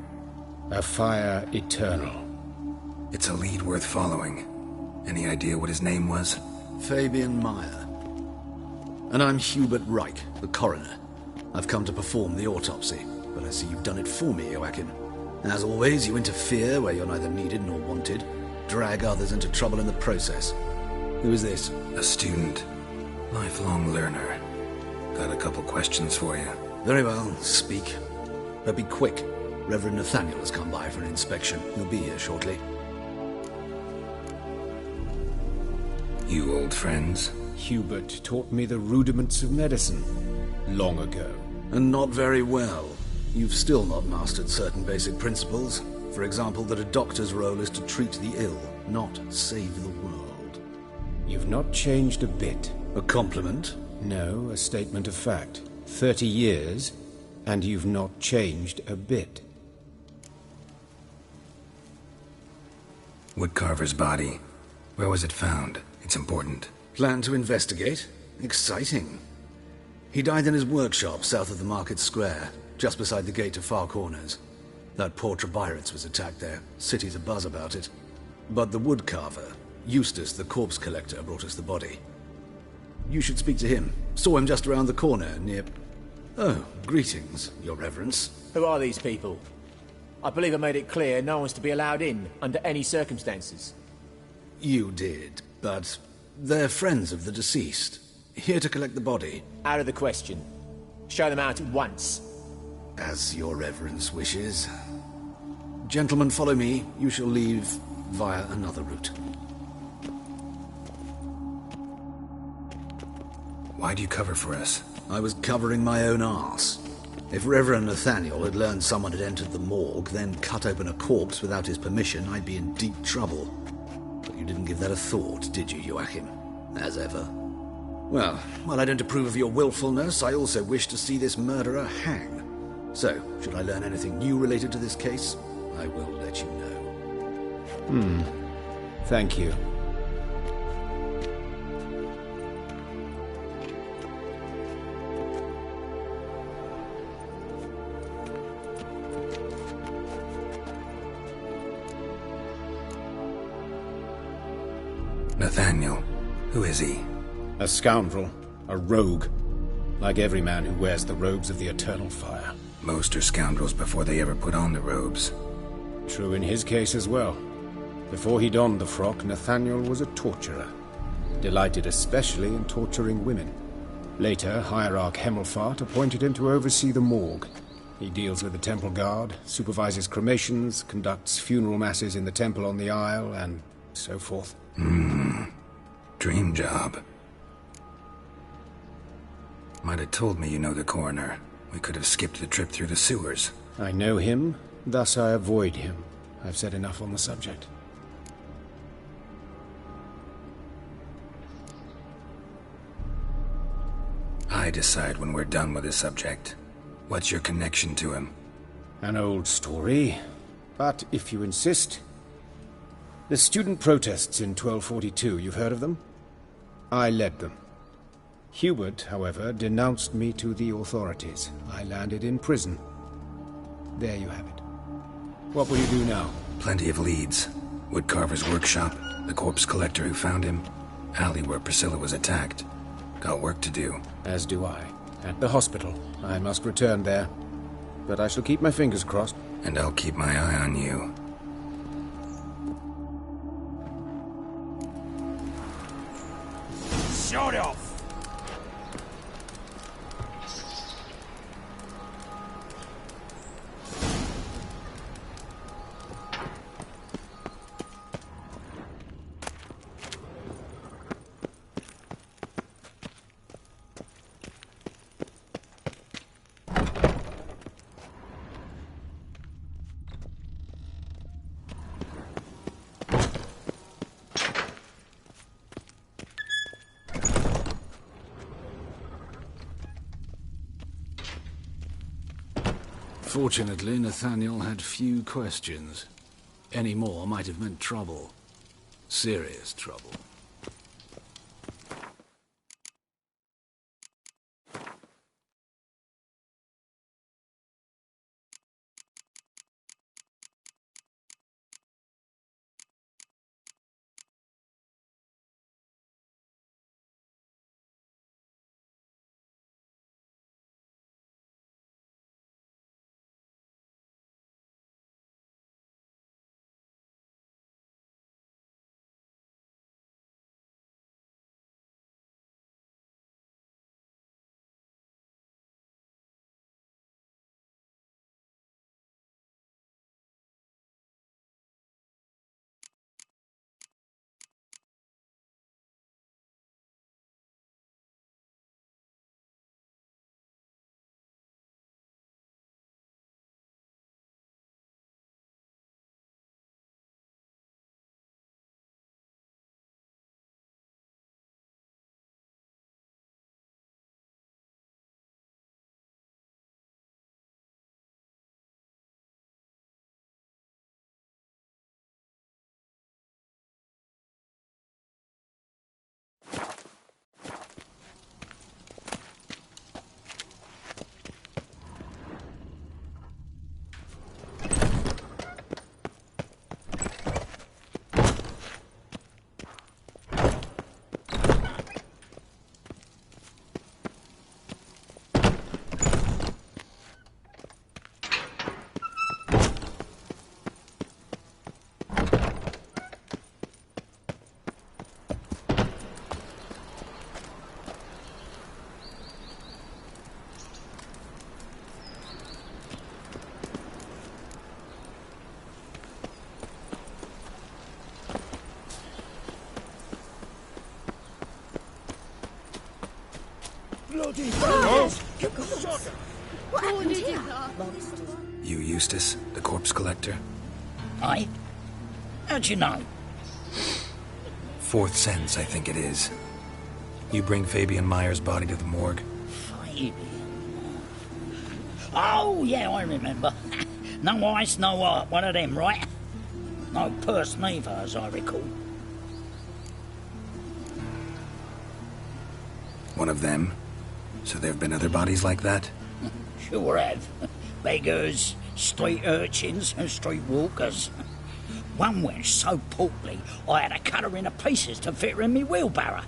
Speaker 16: A fire eternal.
Speaker 8: It's a lead worth following. Any idea what his name was?
Speaker 17: Fabian Meyer. And I'm Hubert Reich, the coroner. I've come to perform the autopsy, but I see you've done it for me, Joachim. As always, you interfere where you're neither needed nor wanted. Drag others into trouble in the process. Who is this?
Speaker 8: A student. Lifelong learner. Got a couple questions for you.
Speaker 17: Very well, speak. But be quick. Reverend Nathaniel has come by for an inspection. He'll be here shortly.
Speaker 8: You old friends?
Speaker 16: Hubert taught me the rudiments of medicine. Long ago.
Speaker 17: And not very well. You've still not mastered certain basic principles. For example, that a doctor's role is to treat the ill, not save the world.
Speaker 16: You've not changed a bit.
Speaker 17: A compliment?
Speaker 16: No, a statement of fact. 30 years, and you've not changed a bit.
Speaker 8: Woodcarver's body. Where was it found? It's important.
Speaker 17: Plan to investigate? Exciting. He died in his workshop south of the market square, just beside the gate to Far Corners. That poor Trebirates was attacked there. City's abuzz about it. But the woodcarver, Eustace the corpse collector, brought us the body. You should speak to him. Saw him just around the corner, near... Oh, greetings, your reverence.
Speaker 18: Who are these people? I believe I made it clear no one's to be allowed in, under any circumstances.
Speaker 17: You did, but they're friends of the deceased. Here to collect the body.
Speaker 18: Out of the question. Show them out at once.
Speaker 17: As your reverence wishes. Gentlemen, follow me. You shall leave via another route.
Speaker 8: Why'd you cover for us?
Speaker 17: I was covering my own arse. If Reverend Nathaniel had learned someone had entered the morgue, then cut open a corpse without his permission, I'd be in deep trouble. But you didn't give that a thought, did you, Joachim? As ever. Well, while I don't approve of your willfulness, I also wish to see this murderer hang. So, should I learn anything new related to this case, I will let you know.
Speaker 16: Thank you.
Speaker 8: Nathaniel. Who is he?
Speaker 16: A scoundrel. A rogue. Like every man who wears the robes of the Eternal Fire.
Speaker 8: Most are scoundrels before they ever put on the robes.
Speaker 16: True in his case as well. Before he donned the frock, Nathaniel was a torturer. Delighted especially in torturing women. Later, Hierarch Hemelfart appointed him to oversee the morgue. He deals with the temple guard, supervises cremations, conducts funeral masses in the temple on the Isle, and so forth.
Speaker 8: Dream job. Might have told me you know the coroner. We could have skipped the trip through the sewers.
Speaker 16: I know him, thus I avoid him. I've said enough on the subject.
Speaker 8: I decide when we're done with the subject. What's your connection to him?
Speaker 16: An old story, but if you insist. The student protests in 1242, you've heard of them? I led them. Hubert, however, denounced me to the authorities. I landed in prison. There you have it. What will you do now?
Speaker 8: Plenty of leads. Woodcarver's workshop, the corpse collector who found him, alley where Priscilla was attacked. Got work to do.
Speaker 16: As do I. At the hospital. I must return there. But I shall keep my fingers crossed.
Speaker 8: And I'll keep my eye on you.
Speaker 11: Shut off!
Speaker 17: Fortunately, Nathaniel had few questions. Any more might have meant trouble. Serious trouble.
Speaker 3: Bloody
Speaker 4: What happened here?
Speaker 8: You Eustace, the corpse collector?
Speaker 19: Aye? How'd you know?
Speaker 8: Fourth sense, I think it is. You bring Fabian Meyer's body to the morgue?
Speaker 19: Fabian? Oh, yeah, I remember. No ice, no art. One of them, right? No purse neither, as I recall.
Speaker 8: One of them? So there have been other bodies like that?
Speaker 19: Sure have. Beggars, street urchins, and street walkers. One wench so portly, I had to cut her into pieces to fit her in me wheelbarrow.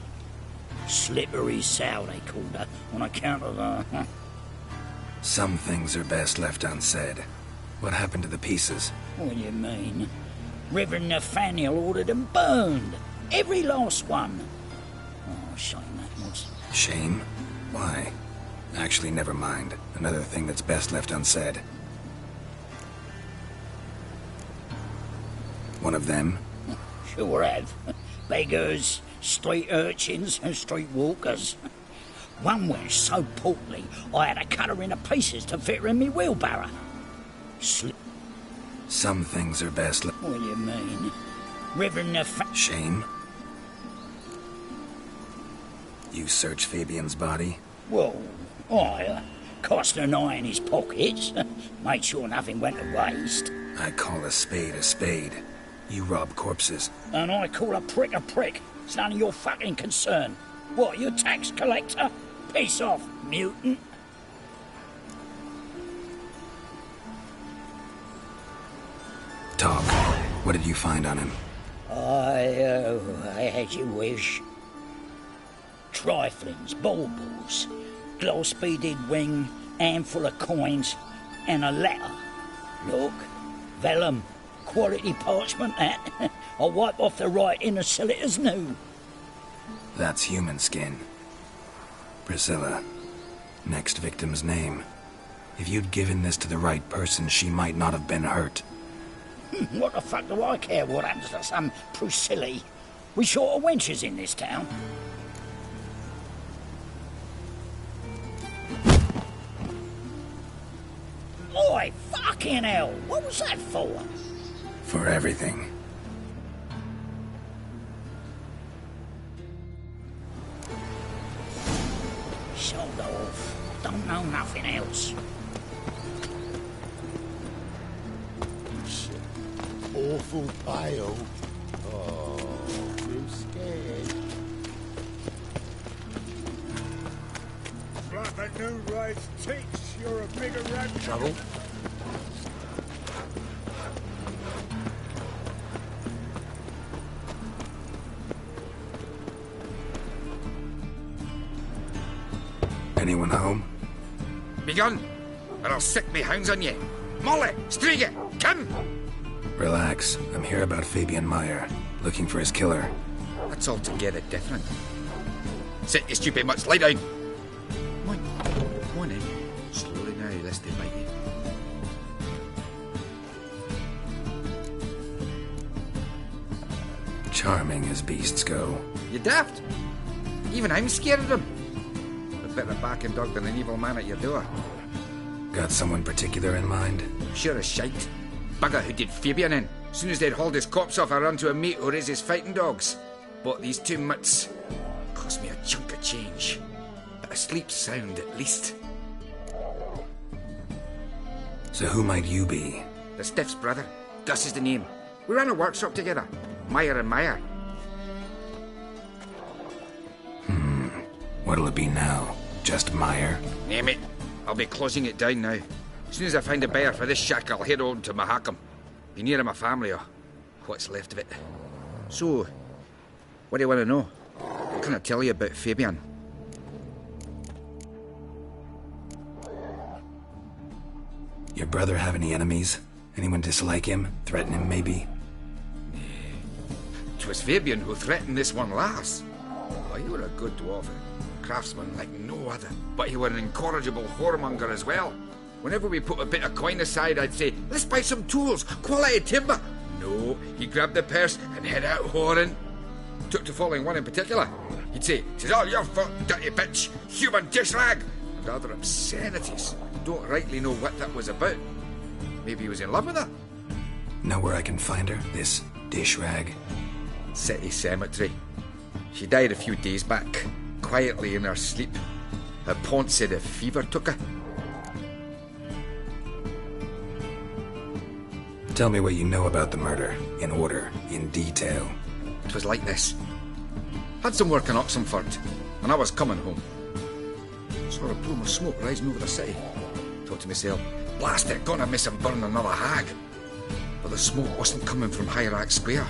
Speaker 19: Slippery sow, they called her, on account of her.
Speaker 8: Some things are best left unsaid. What happened to the pieces?
Speaker 19: What do you mean? Reverend Nathaniel ordered them burned. Every last one. Oh, shame that was.
Speaker 8: Shame? Why? Actually, never mind. Another thing that's best left unsaid. One of them?
Speaker 19: Sure have. Beggars, street urchins, and street walkers. One wench so portly, I had to cut her into pieces to fit her in me wheelbarrow.
Speaker 8: Some things are best left.
Speaker 19: What do you mean? Reverend
Speaker 8: Shame? You searched Fabian's body?
Speaker 19: Well, I cast an eye in his pockets, made sure nothing went to waste.
Speaker 8: I call a spade a spade. You rob corpses.
Speaker 19: And I call a prick a prick. It's none of your fucking concern. What, you tax collector? Piss off, mutant.
Speaker 8: Talk. What did you find on him?
Speaker 19: As you wish. Triflings, baubles, gloss-beaded wing, handful of coins, and a letter. Look, vellum, quality parchment, that. I'll wipe off the writing and sell it as new.
Speaker 8: That's human skin. Priscilla. Next victim's name. If you'd given this to the right person, she might not have been hurt.
Speaker 19: What the fuck do I care what happens to some Priscilla? We short of wenches in this town. Oi, fucking hell! What was that for?
Speaker 8: For everything.
Speaker 19: Shoulder off. Don't know nothing else.
Speaker 3: Awful pale. Oh, too scared.
Speaker 10: Blood that no rides takes, you're a bigger rat.
Speaker 9: Trouble?
Speaker 8: Anyone home?
Speaker 11: Begone, or I'll sick me hounds on ye. Molly, Striga, come!
Speaker 8: Relax. I'm here about Fabian Meyer, looking for his killer.
Speaker 11: That's altogether different. Sit, you stupid mutts, lie down. Come on in. Slowly now, lest they bite you.
Speaker 8: Charming as beasts go.
Speaker 11: You daft? Even I'm scared of them. A better backing dog than an evil man at your door.
Speaker 8: Got someone particular in mind?
Speaker 11: Sure as shite. Bugger who did Fabian in. As soon as they'd hauled his corpse off, I ran to a mate who raised his fighting dogs. Bought these 2 mutts. Cost me a chunk of change. But I sleep sound at least.
Speaker 8: So who might you be?
Speaker 11: The Stiff's brother. Gus is the name. We ran a workshop together. Meyer and Meyer.
Speaker 8: What'll it be now? Just Meyer?
Speaker 11: Name it. I'll be closing it down now. As soon as I find a buyer for this shack, I'll head on to Mahakam. Be near my family, or what's left of it. So, what do you want to know? What can I tell you about Fabian?
Speaker 8: Your brother have any enemies? Anyone dislike him? Threaten him, maybe?
Speaker 11: 'Twas Fabian who threatened this one last. Oh, you were a good dwarf. Craftsman like no other. But he were an incorrigible whoremonger as well. Whenever we put a bit of coin aside, I'd say, let's buy some tools, quality timber. No, he grabbed the purse and head out whoring. Took to following one in particular. He'd say, "'Tis all your fault, dirty bitch, human dish rag," and other obscenities. Don't rightly know what that was about. Maybe he was in love with her.
Speaker 8: Know where I can find her, this dish rag?
Speaker 11: City Cemetery. She died a few days back, quietly in her sleep. Her pont said a fever took her.
Speaker 8: Tell me what you know about the murder, in order, in detail.
Speaker 11: It was like this. Had some work in Oxenford, and I was coming home. Saw a plume of smoke rising over the city. Thought to myself, blast it, gonna miss him burn another hag. But the smoke wasn't coming from Hierarch Square.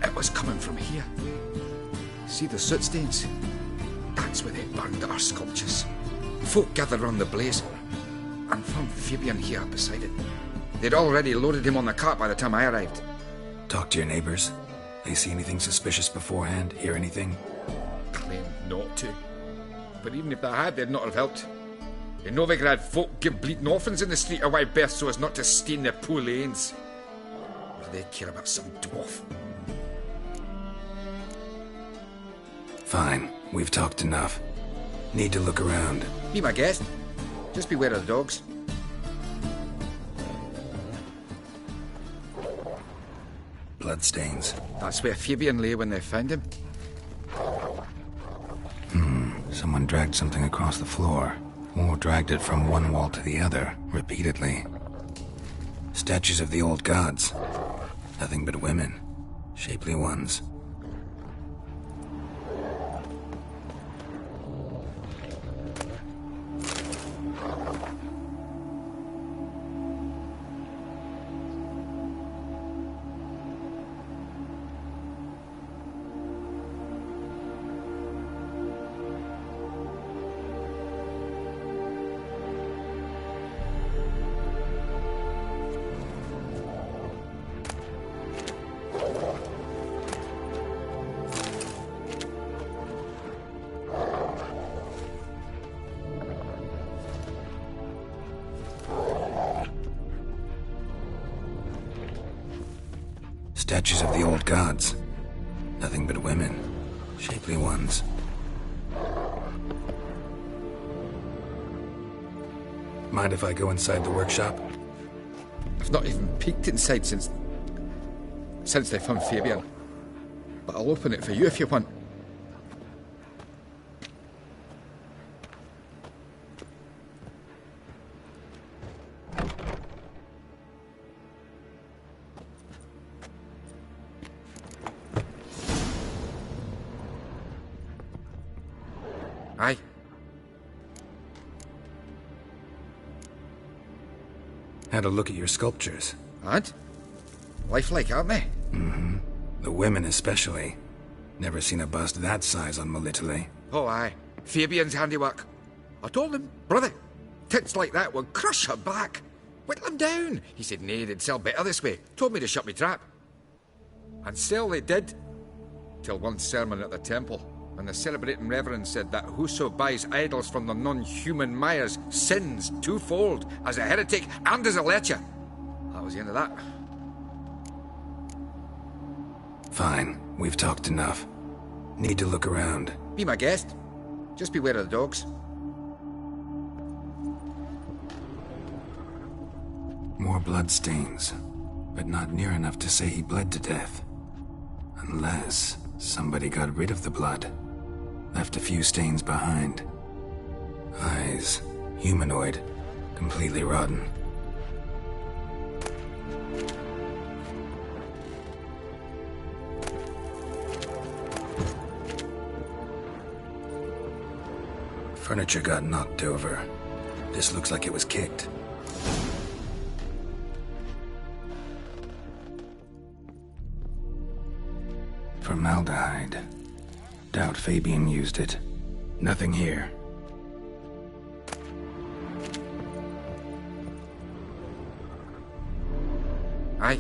Speaker 11: It was coming from here. See the soot stains? That's where they burned our sculptures. Folk gathered round the blaze, and found Fabian here beside it. They'd already loaded him on the cart by the time I arrived.
Speaker 8: Talk to your neighbors. They see anything suspicious beforehand? Hear anything?
Speaker 11: Claimed not to. But even if they had, they'd not have helped. In Novigrad, folk give bleating orphans in the street a wide berth so as not to stain their poor lanes. Or do they care about some dwarf?
Speaker 8: Fine, we've talked enough. Need to look around.
Speaker 11: Be my guest. Just beware of the dogs.
Speaker 8: Bloodstains.
Speaker 11: That's where Fabian lay when they found him.
Speaker 8: Someone dragged something across the floor, or dragged it from one wall to the other, repeatedly. Statues of the old gods. Nothing but women. Shapely ones. Statues of the old gods. Nothing but women. Shapely ones. Mind if I go inside the workshop?
Speaker 11: I've not even peeked inside since they found Fabian. But I'll open it for you if you want. Aye.
Speaker 8: Had a look at your sculptures.
Speaker 11: And? Lifelike, aren't they?
Speaker 8: Mm-hmm. The women especially. Never seen a bust that size on Melitele.
Speaker 11: Oh, aye. Fabian's handiwork. I told him, brother, tits like that will crush her back. Whittle him down. He said, nay, they'd sell better this way. Told me to shut me trap. And sell they did. Till one sermon at the temple. And the celebrating reverend said that whoso buys idols from the non-human Myers sins twofold, as a heretic and as a lecher. That was the end of that.
Speaker 8: Fine, we've talked enough. Need to look around.
Speaker 11: Be my guest. Just beware of the dogs.
Speaker 8: More bloodstains, but not near enough to say he bled to death. Unless somebody got rid of the blood. Left a few stains behind. Eyes, humanoid, completely rotten. Furniture got knocked over. This looks like it was kicked. Formaldehyde. Doubt Fabian used it. Nothing here.
Speaker 11: Aye.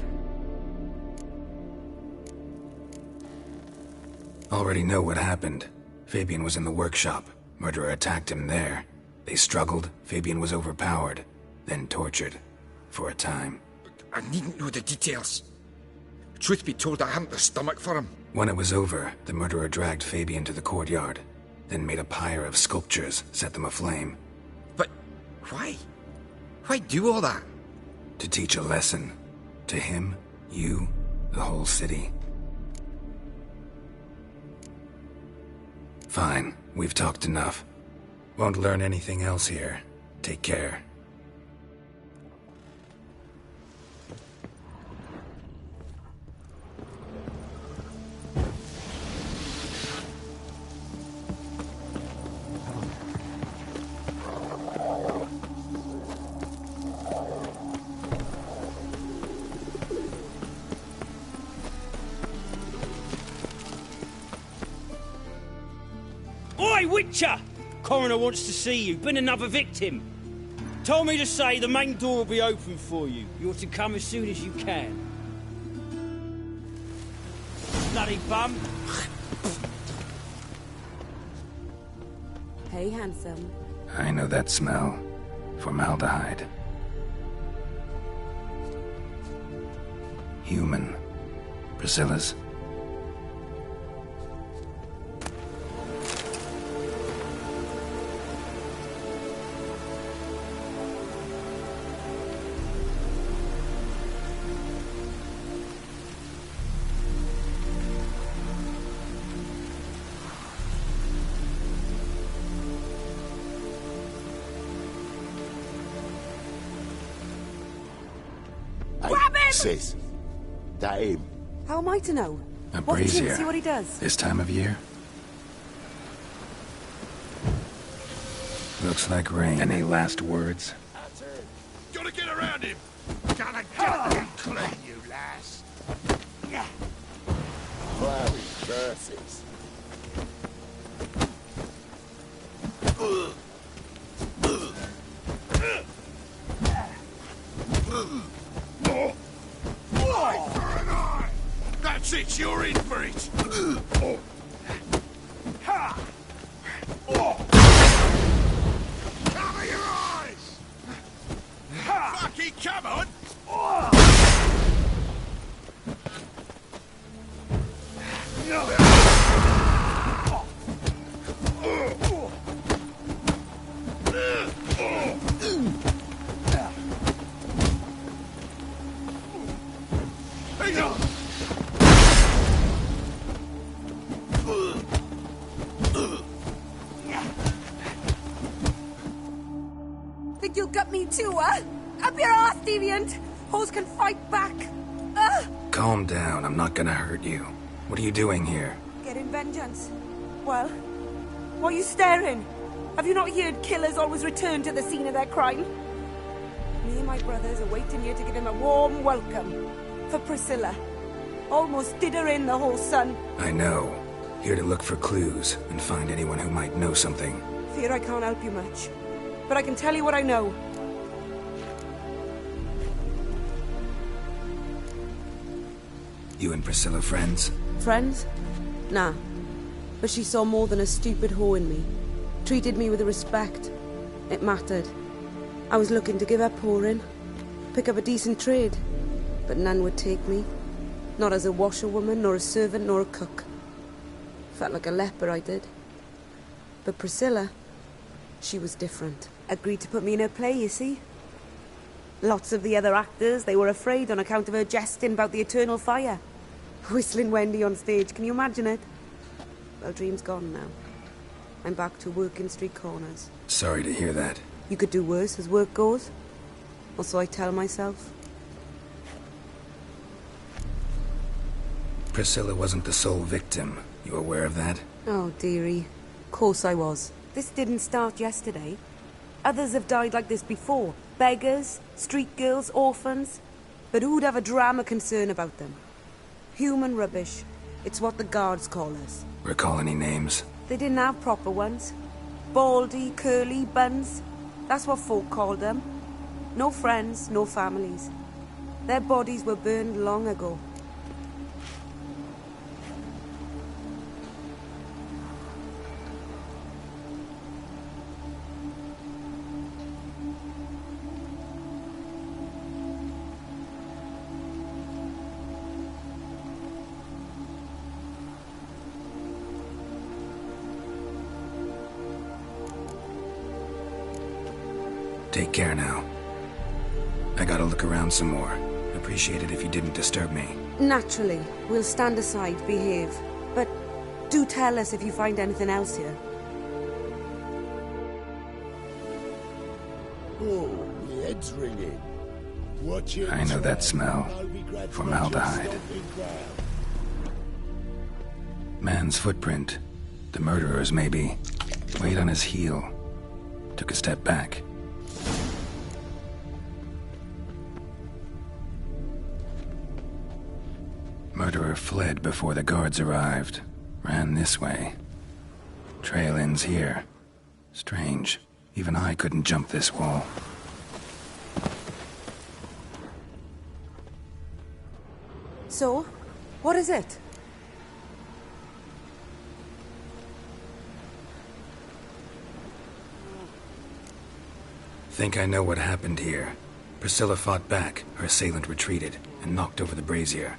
Speaker 8: Already know what happened. Fabian was in the workshop. Murderer attacked him there. They struggled. Fabian was overpowered. Then tortured. For a time.
Speaker 11: I needn't know the details. Truth be told, I hadn't the stomach for him.
Speaker 8: When it was over, the murderer dragged Fabian to the courtyard, then made a pyre of sculptures, set them aflame.
Speaker 11: But why? Why do all that?
Speaker 8: To teach a lesson. To him, you, the whole city. Fine, we've talked enough. Won't learn anything else here. Take care.
Speaker 20: Hey, Witcher! Coroner wants to see you. Been another victim. Told me to say the main door will be open for you. You're to come as soon as you can. Bloody bum.
Speaker 5: Hey, handsome.
Speaker 8: I know that smell. Formaldehyde. Human. Priscilla's.
Speaker 5: Grab him!
Speaker 3: Sis, that him?
Speaker 5: How am I to know?
Speaker 8: A
Speaker 5: Watch him,
Speaker 8: brazier.
Speaker 5: see what he does.
Speaker 8: This time of year? Looks like rain. Any last words?
Speaker 10: Gotta get around him! Gotta get him clean, you lass!
Speaker 3: Bloody curses.
Speaker 10: Eye for an eye! That's it, you're in for it! Cover your eyes! Fucking come on!
Speaker 5: Think you'll gut me too, huh? Up your ass, deviant! Hoes can fight back!
Speaker 8: Calm down, I'm not gonna hurt you. What are you doing here?
Speaker 5: Getting vengeance. Well, why are you staring? Have you not heard killers always return to the scene of their crime? Me and my brothers are waiting here to give him a warm welcome. For Priscilla. Almost did her in, the whole son.
Speaker 8: I know. Here to look for clues and find anyone who might know something.
Speaker 5: Fear I can't help you much. But I can tell you what I know.
Speaker 8: You and Priscilla friends?
Speaker 5: Friends? Nah. But she saw more than a stupid whore in me. Treated me with respect. It mattered. I was looking to give up whoring. Pick up a decent trade. But none would take me. Not as a washerwoman, nor a servant, nor a cook. Felt like a leper, I did. But Priscilla, she was different. Agreed to put me in her play, you see. Lots of the other actors, they were afraid on account of her jesting about the eternal fire. Whistling Wendy on stage, can you imagine it? Well, dream's gone now. I'm back to working street corners.
Speaker 8: Sorry to hear that.
Speaker 5: You could do worse as work goes. Or so I tell myself.
Speaker 8: Priscilla wasn't the sole victim. You aware of that?
Speaker 5: Oh, dearie. Of course I was. This didn't start yesterday. Others have died like this before. Beggars, street girls, orphans. But who'd have a drama concern about them? Human rubbish. It's what the guards call us.
Speaker 8: Recall any names?
Speaker 5: They didn't have proper ones. Baldy, curly, buns. That's what folk called them. No friends, no families. Their bodies were burned long ago.
Speaker 8: Take care now. I gotta look around some more. Appreciate it if you didn't disturb me.
Speaker 5: Naturally. We'll stand aside, behave. But do tell us if you find anything else here.
Speaker 3: Oh, my head's ringing. Watch it.
Speaker 8: I know that smell. Formaldehyde. Man's footprint. The murderer's, maybe. Weighed on his heel. Took a step back. Murderer fled before the guards arrived. Ran this way. Trail ends here. Strange. Even I couldn't jump this wall.
Speaker 5: So, what is it?
Speaker 8: Think I know what happened here. Priscilla fought back, her assailant retreated, and knocked over the brazier.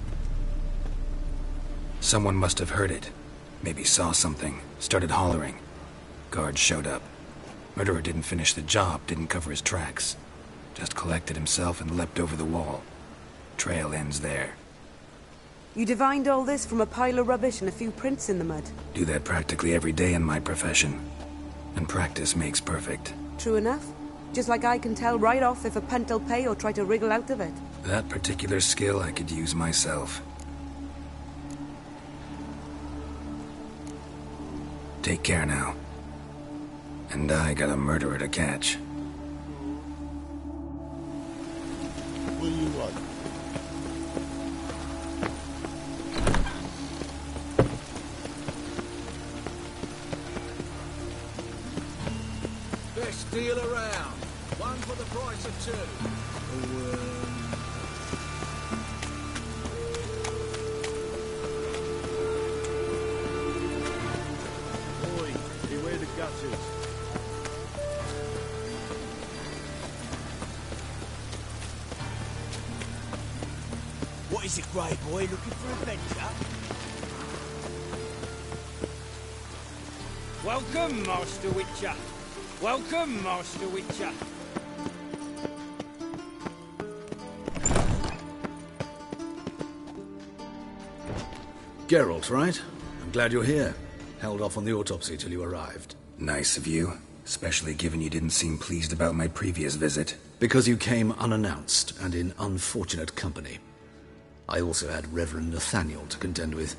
Speaker 8: Someone must have heard it. Maybe saw something, started hollering. Guards showed up. Murderer didn't finish the job, didn't cover his tracks. Just collected himself and leapt over the wall. Trail ends there.
Speaker 5: You divined all this from a pile of rubbish and a few prints in the mud.
Speaker 8: Do that practically every day in my profession. And practice makes perfect.
Speaker 5: True enough. Just like I can tell right off if a punt'll pay or try to wriggle out of it.
Speaker 8: That particular skill I could use myself. Take care now. And I got a murderer to catch.
Speaker 3: Will you run?
Speaker 2: Best deal around. One for the price of two.
Speaker 10: Boy, beware the gutters.
Speaker 12: What is it, Grey Boy? Looking for adventure?
Speaker 20: Welcome, Master Witcher. Welcome, Master Witcher.
Speaker 17: Geralt, right? I'm glad you're here. Held off on the autopsy till you arrived.
Speaker 8: Nice of you, especially given you didn't seem pleased about my previous visit.
Speaker 17: Because you came unannounced and in unfortunate company. I also had Reverend Nathaniel to contend with.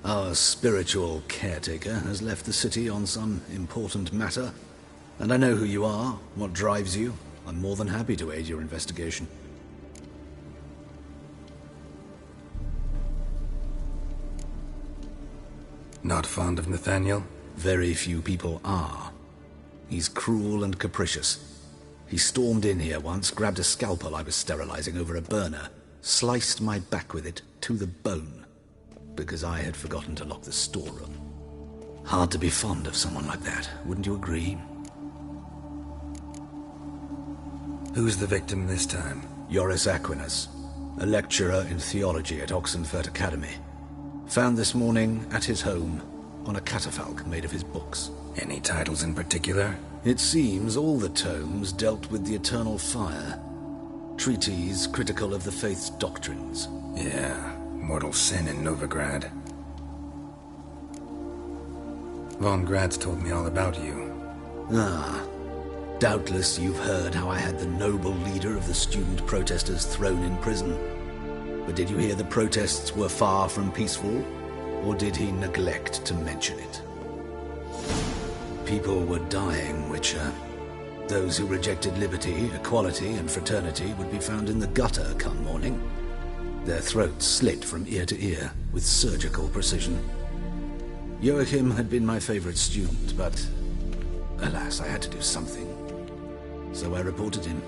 Speaker 17: Our spiritual caretaker has left the city on some important matter, and I know who you are, what drives you. I'm more than happy to aid your investigation.
Speaker 8: Not fond of Nathaniel?
Speaker 17: Very few people are. He's cruel and capricious. He stormed in here once, grabbed a scalpel I was sterilizing over a burner, sliced my back with it to the bone, because I had forgotten to lock the storeroom. Hard to be fond of someone like that, wouldn't you agree?
Speaker 8: Who's the victim this time?
Speaker 17: Joris Aquinas, a lecturer in theology at Oxenfurt Academy. Found this morning at his home on a catafalque made of his books.
Speaker 8: Any titles in particular?
Speaker 17: It seems all the tomes dealt with the eternal fire. Treatises critical of the faith's doctrines.
Speaker 8: Yeah, mortal sin in Novigrad. Von Gratz told me all about you.
Speaker 17: Ah, doubtless you've heard how I had the noble leader of the student protesters thrown in prison. But did you hear the protests were far from peaceful? Or did he neglect to mention it? People were dying, Witcher. Those who rejected liberty, equality, and fraternity would be found in the gutter come morning. Their throats slit from ear to ear with surgical precision. Joachim had been my favorite student, but alas, I had to do something. So I reported him.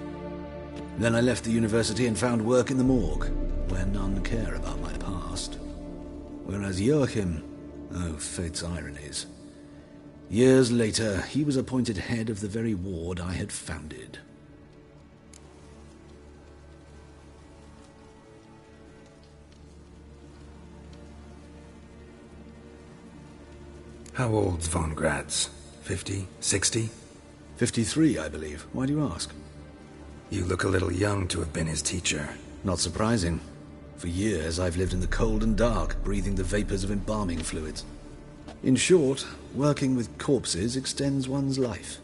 Speaker 17: Then I left the university and found work in the morgue, where none care about my past. Whereas Joachim, oh, fate's ironies. Years later, he was appointed head of the very ward I had founded.
Speaker 8: How old's Von Gratz? 50? 60?
Speaker 17: 53, I believe. Why do you ask?
Speaker 8: You look a little young to have been his teacher.
Speaker 17: Not surprising. For years, I've lived in the cold and dark, breathing the vapors of embalming fluids. In short, working with corpses extends one's life.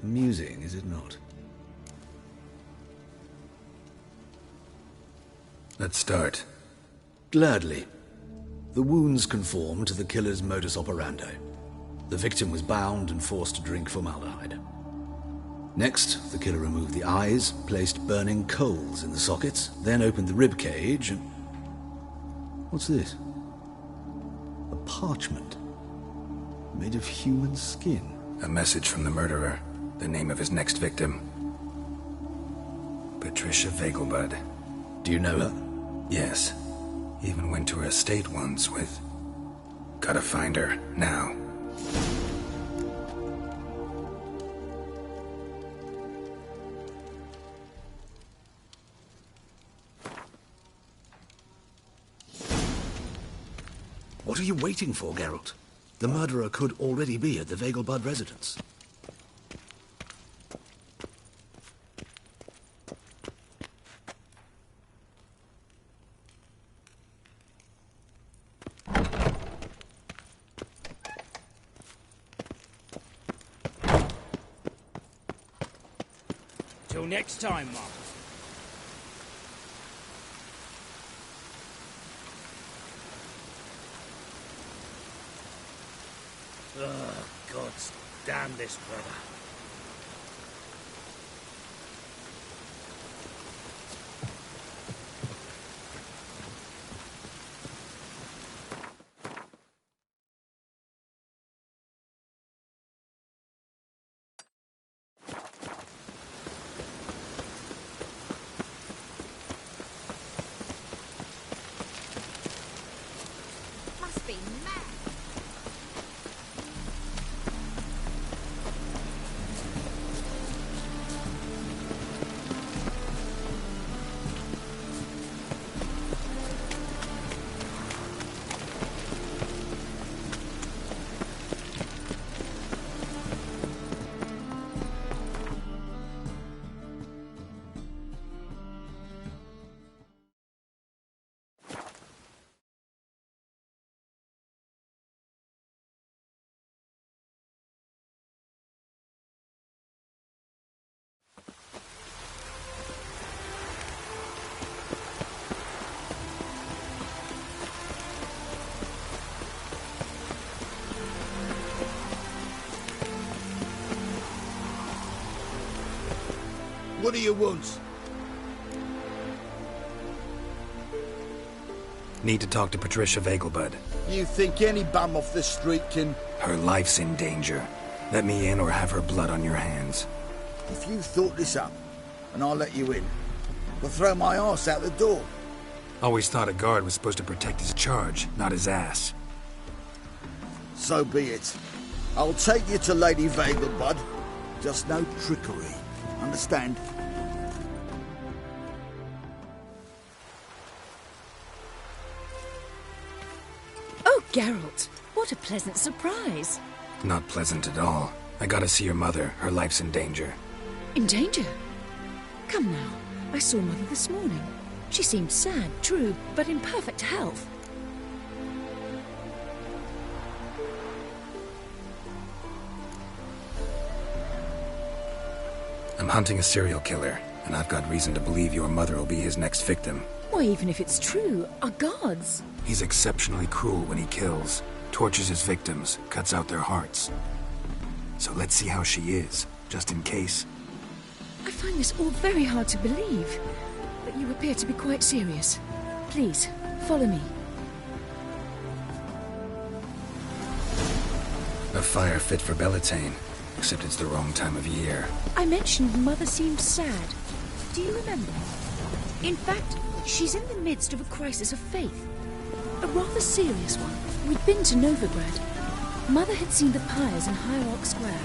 Speaker 17: Amusing, is it not?
Speaker 8: Let's start.
Speaker 17: Gladly. The wounds conform to the killer's modus operandi. The victim was bound and forced to drink formaldehyde. Next, the killer removed the eyes, placed burning coals in the sockets, then opened the rib cage and... What's this? A parchment. made of human skin.
Speaker 8: A message from the murderer. The name of his next victim. Patricia Vegelbud.
Speaker 17: Do you know her?
Speaker 8: Yes. Even went to her estate once with... Gotta find her, now.
Speaker 17: What are you waiting for, Geralt? The murderer could already be at the Vegelbud residence.
Speaker 20: Till next time, Mum.
Speaker 15: Oh, God damn this weather.
Speaker 4: Must be mad.
Speaker 3: What do you want?
Speaker 8: Need to talk to Patricia Vegelbud.
Speaker 21: You think any bum off the street can...
Speaker 8: Her life's in danger. Let me in or have her blood on your hands.
Speaker 21: If you thought this up, and I'll let you in, I'll throw my arse out the door.
Speaker 8: Always thought a guard was supposed to protect his charge, not his ass.
Speaker 21: So be it. I'll take you to Lady Vegelbud. Just no trickery. Understand?
Speaker 14: Oh, Geralt, what a pleasant surprise.
Speaker 8: Not pleasant at all. I gotta see your mother. Her life's in danger.
Speaker 14: In danger? Come now. I saw Mother this morning. She seemed sad, true, but in perfect health.
Speaker 8: I'm hunting a serial killer, and I've got reason to believe your mother will be his next victim.
Speaker 14: Why, even if it's true, our gods.
Speaker 8: He's exceptionally cruel when he kills, tortures his victims, cuts out their hearts. So let's see how she is, just in case.
Speaker 14: I find this all very hard to believe, but you appear to be quite serious. Please, follow me.
Speaker 8: A fire fit for Bellatane, except it's the wrong time of year.
Speaker 14: I mentioned Mother seemed sad. Do you remember? In fact, she's in the midst of a crisis of faith. A rather serious one. We'd been to Novigrad. Mother had seen the pyres in Hierarch Square,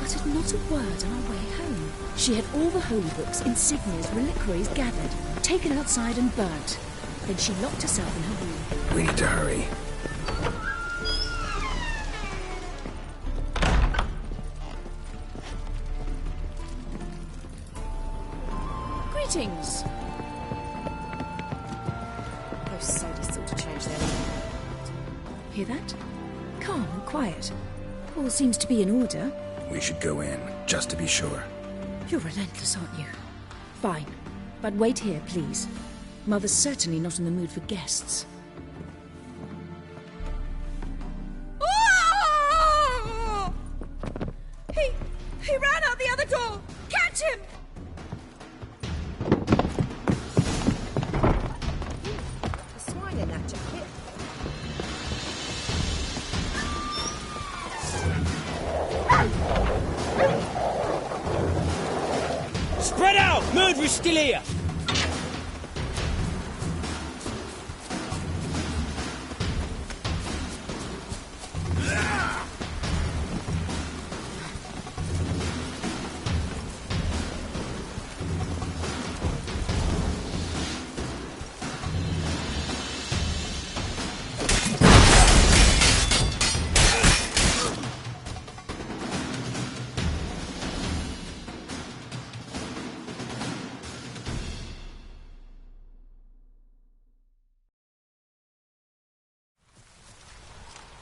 Speaker 14: uttered not a word on our way home. She had all the holy books, insignias, reliquaries gathered, taken outside and burnt. Then she locked herself in her room.
Speaker 8: We need to hurry.
Speaker 14: Greetings. Those sadists ought to change their name. Hear that? Calm and quiet. All seems to be in order.
Speaker 8: We should go in, just to be sure.
Speaker 14: You're relentless, aren't you? Fine. But wait here, please. Mother's certainly not in the mood for guests.
Speaker 6: Oh! He ran out the other door! Catch him! A swine in that jacket.
Speaker 20: Now, murderer's still here.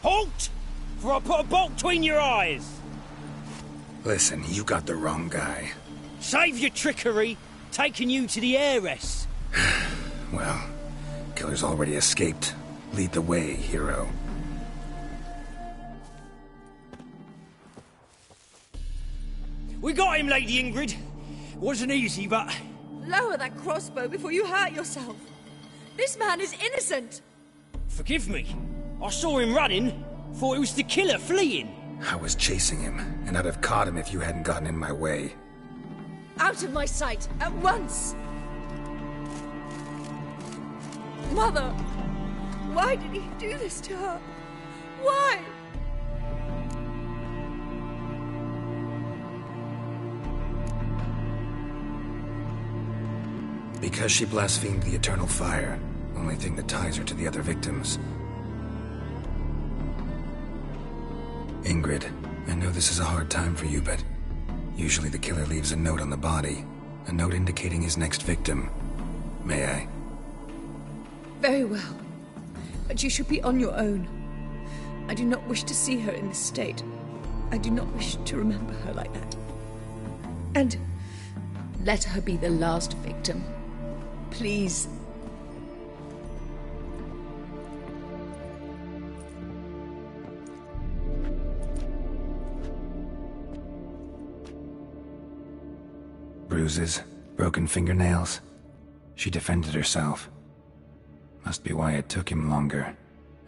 Speaker 20: Halt! For I put a bolt between your eyes.
Speaker 8: Listen, you got the wrong guy.
Speaker 20: Save your trickery, taking you to the heiress.
Speaker 8: Well, killer's already escaped. Lead the way, hero.
Speaker 20: We got him, Lady Ingrid. Wasn't easy, but...
Speaker 14: Lower that crossbow before you hurt yourself. This man is innocent.
Speaker 20: Forgive me. I saw him running. Thought it was the killer fleeing.
Speaker 8: I was chasing him, and I'd have caught him if you hadn't gotten in my way.
Speaker 14: Out of my sight, at once! Mother! Why did he do this to her? Why?
Speaker 8: Because she blasphemed the eternal fire. Only thing that ties her to the other victims. Ingrid, I know this is a hard time for you, but usually the killer leaves a note on the body. A note indicating his next victim. May I?
Speaker 14: Very well. But you should be on your own. I do not wish to see her in this state. I do not wish to remember her like that. And let her be the last victim. Please.
Speaker 8: Bruises, broken fingernails. She defended herself. Must be why it took him longer,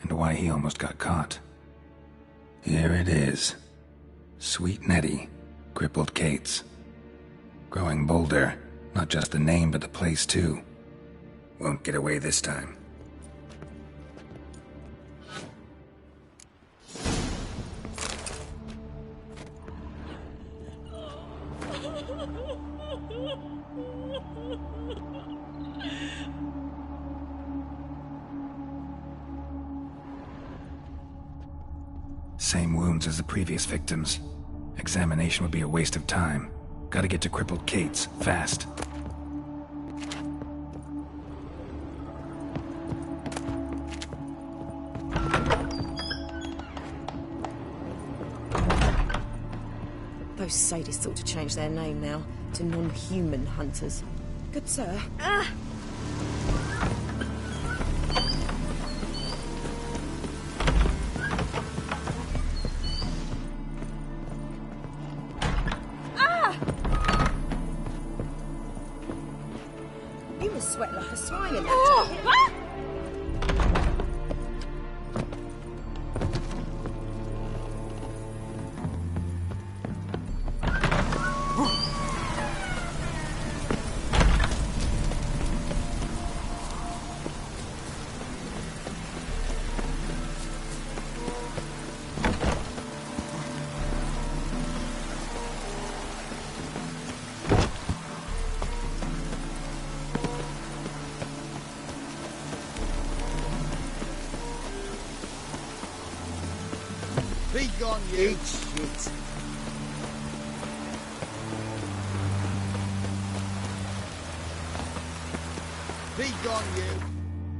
Speaker 8: and why he almost got caught. Here it is. Sweet Nettie, crippled Kate's. Growing bolder, not just the name but the place too. Won't get away this time. Same wounds as the previous victims. Examination would be a waste of time. Gotta get to crippled Kate's, fast.
Speaker 5: Those sadists ought to change their name now to non-human hunters. Good sir. You must sweat like a swine in that jacket.
Speaker 21: Be gone, you! Eat shit! Be gone, you!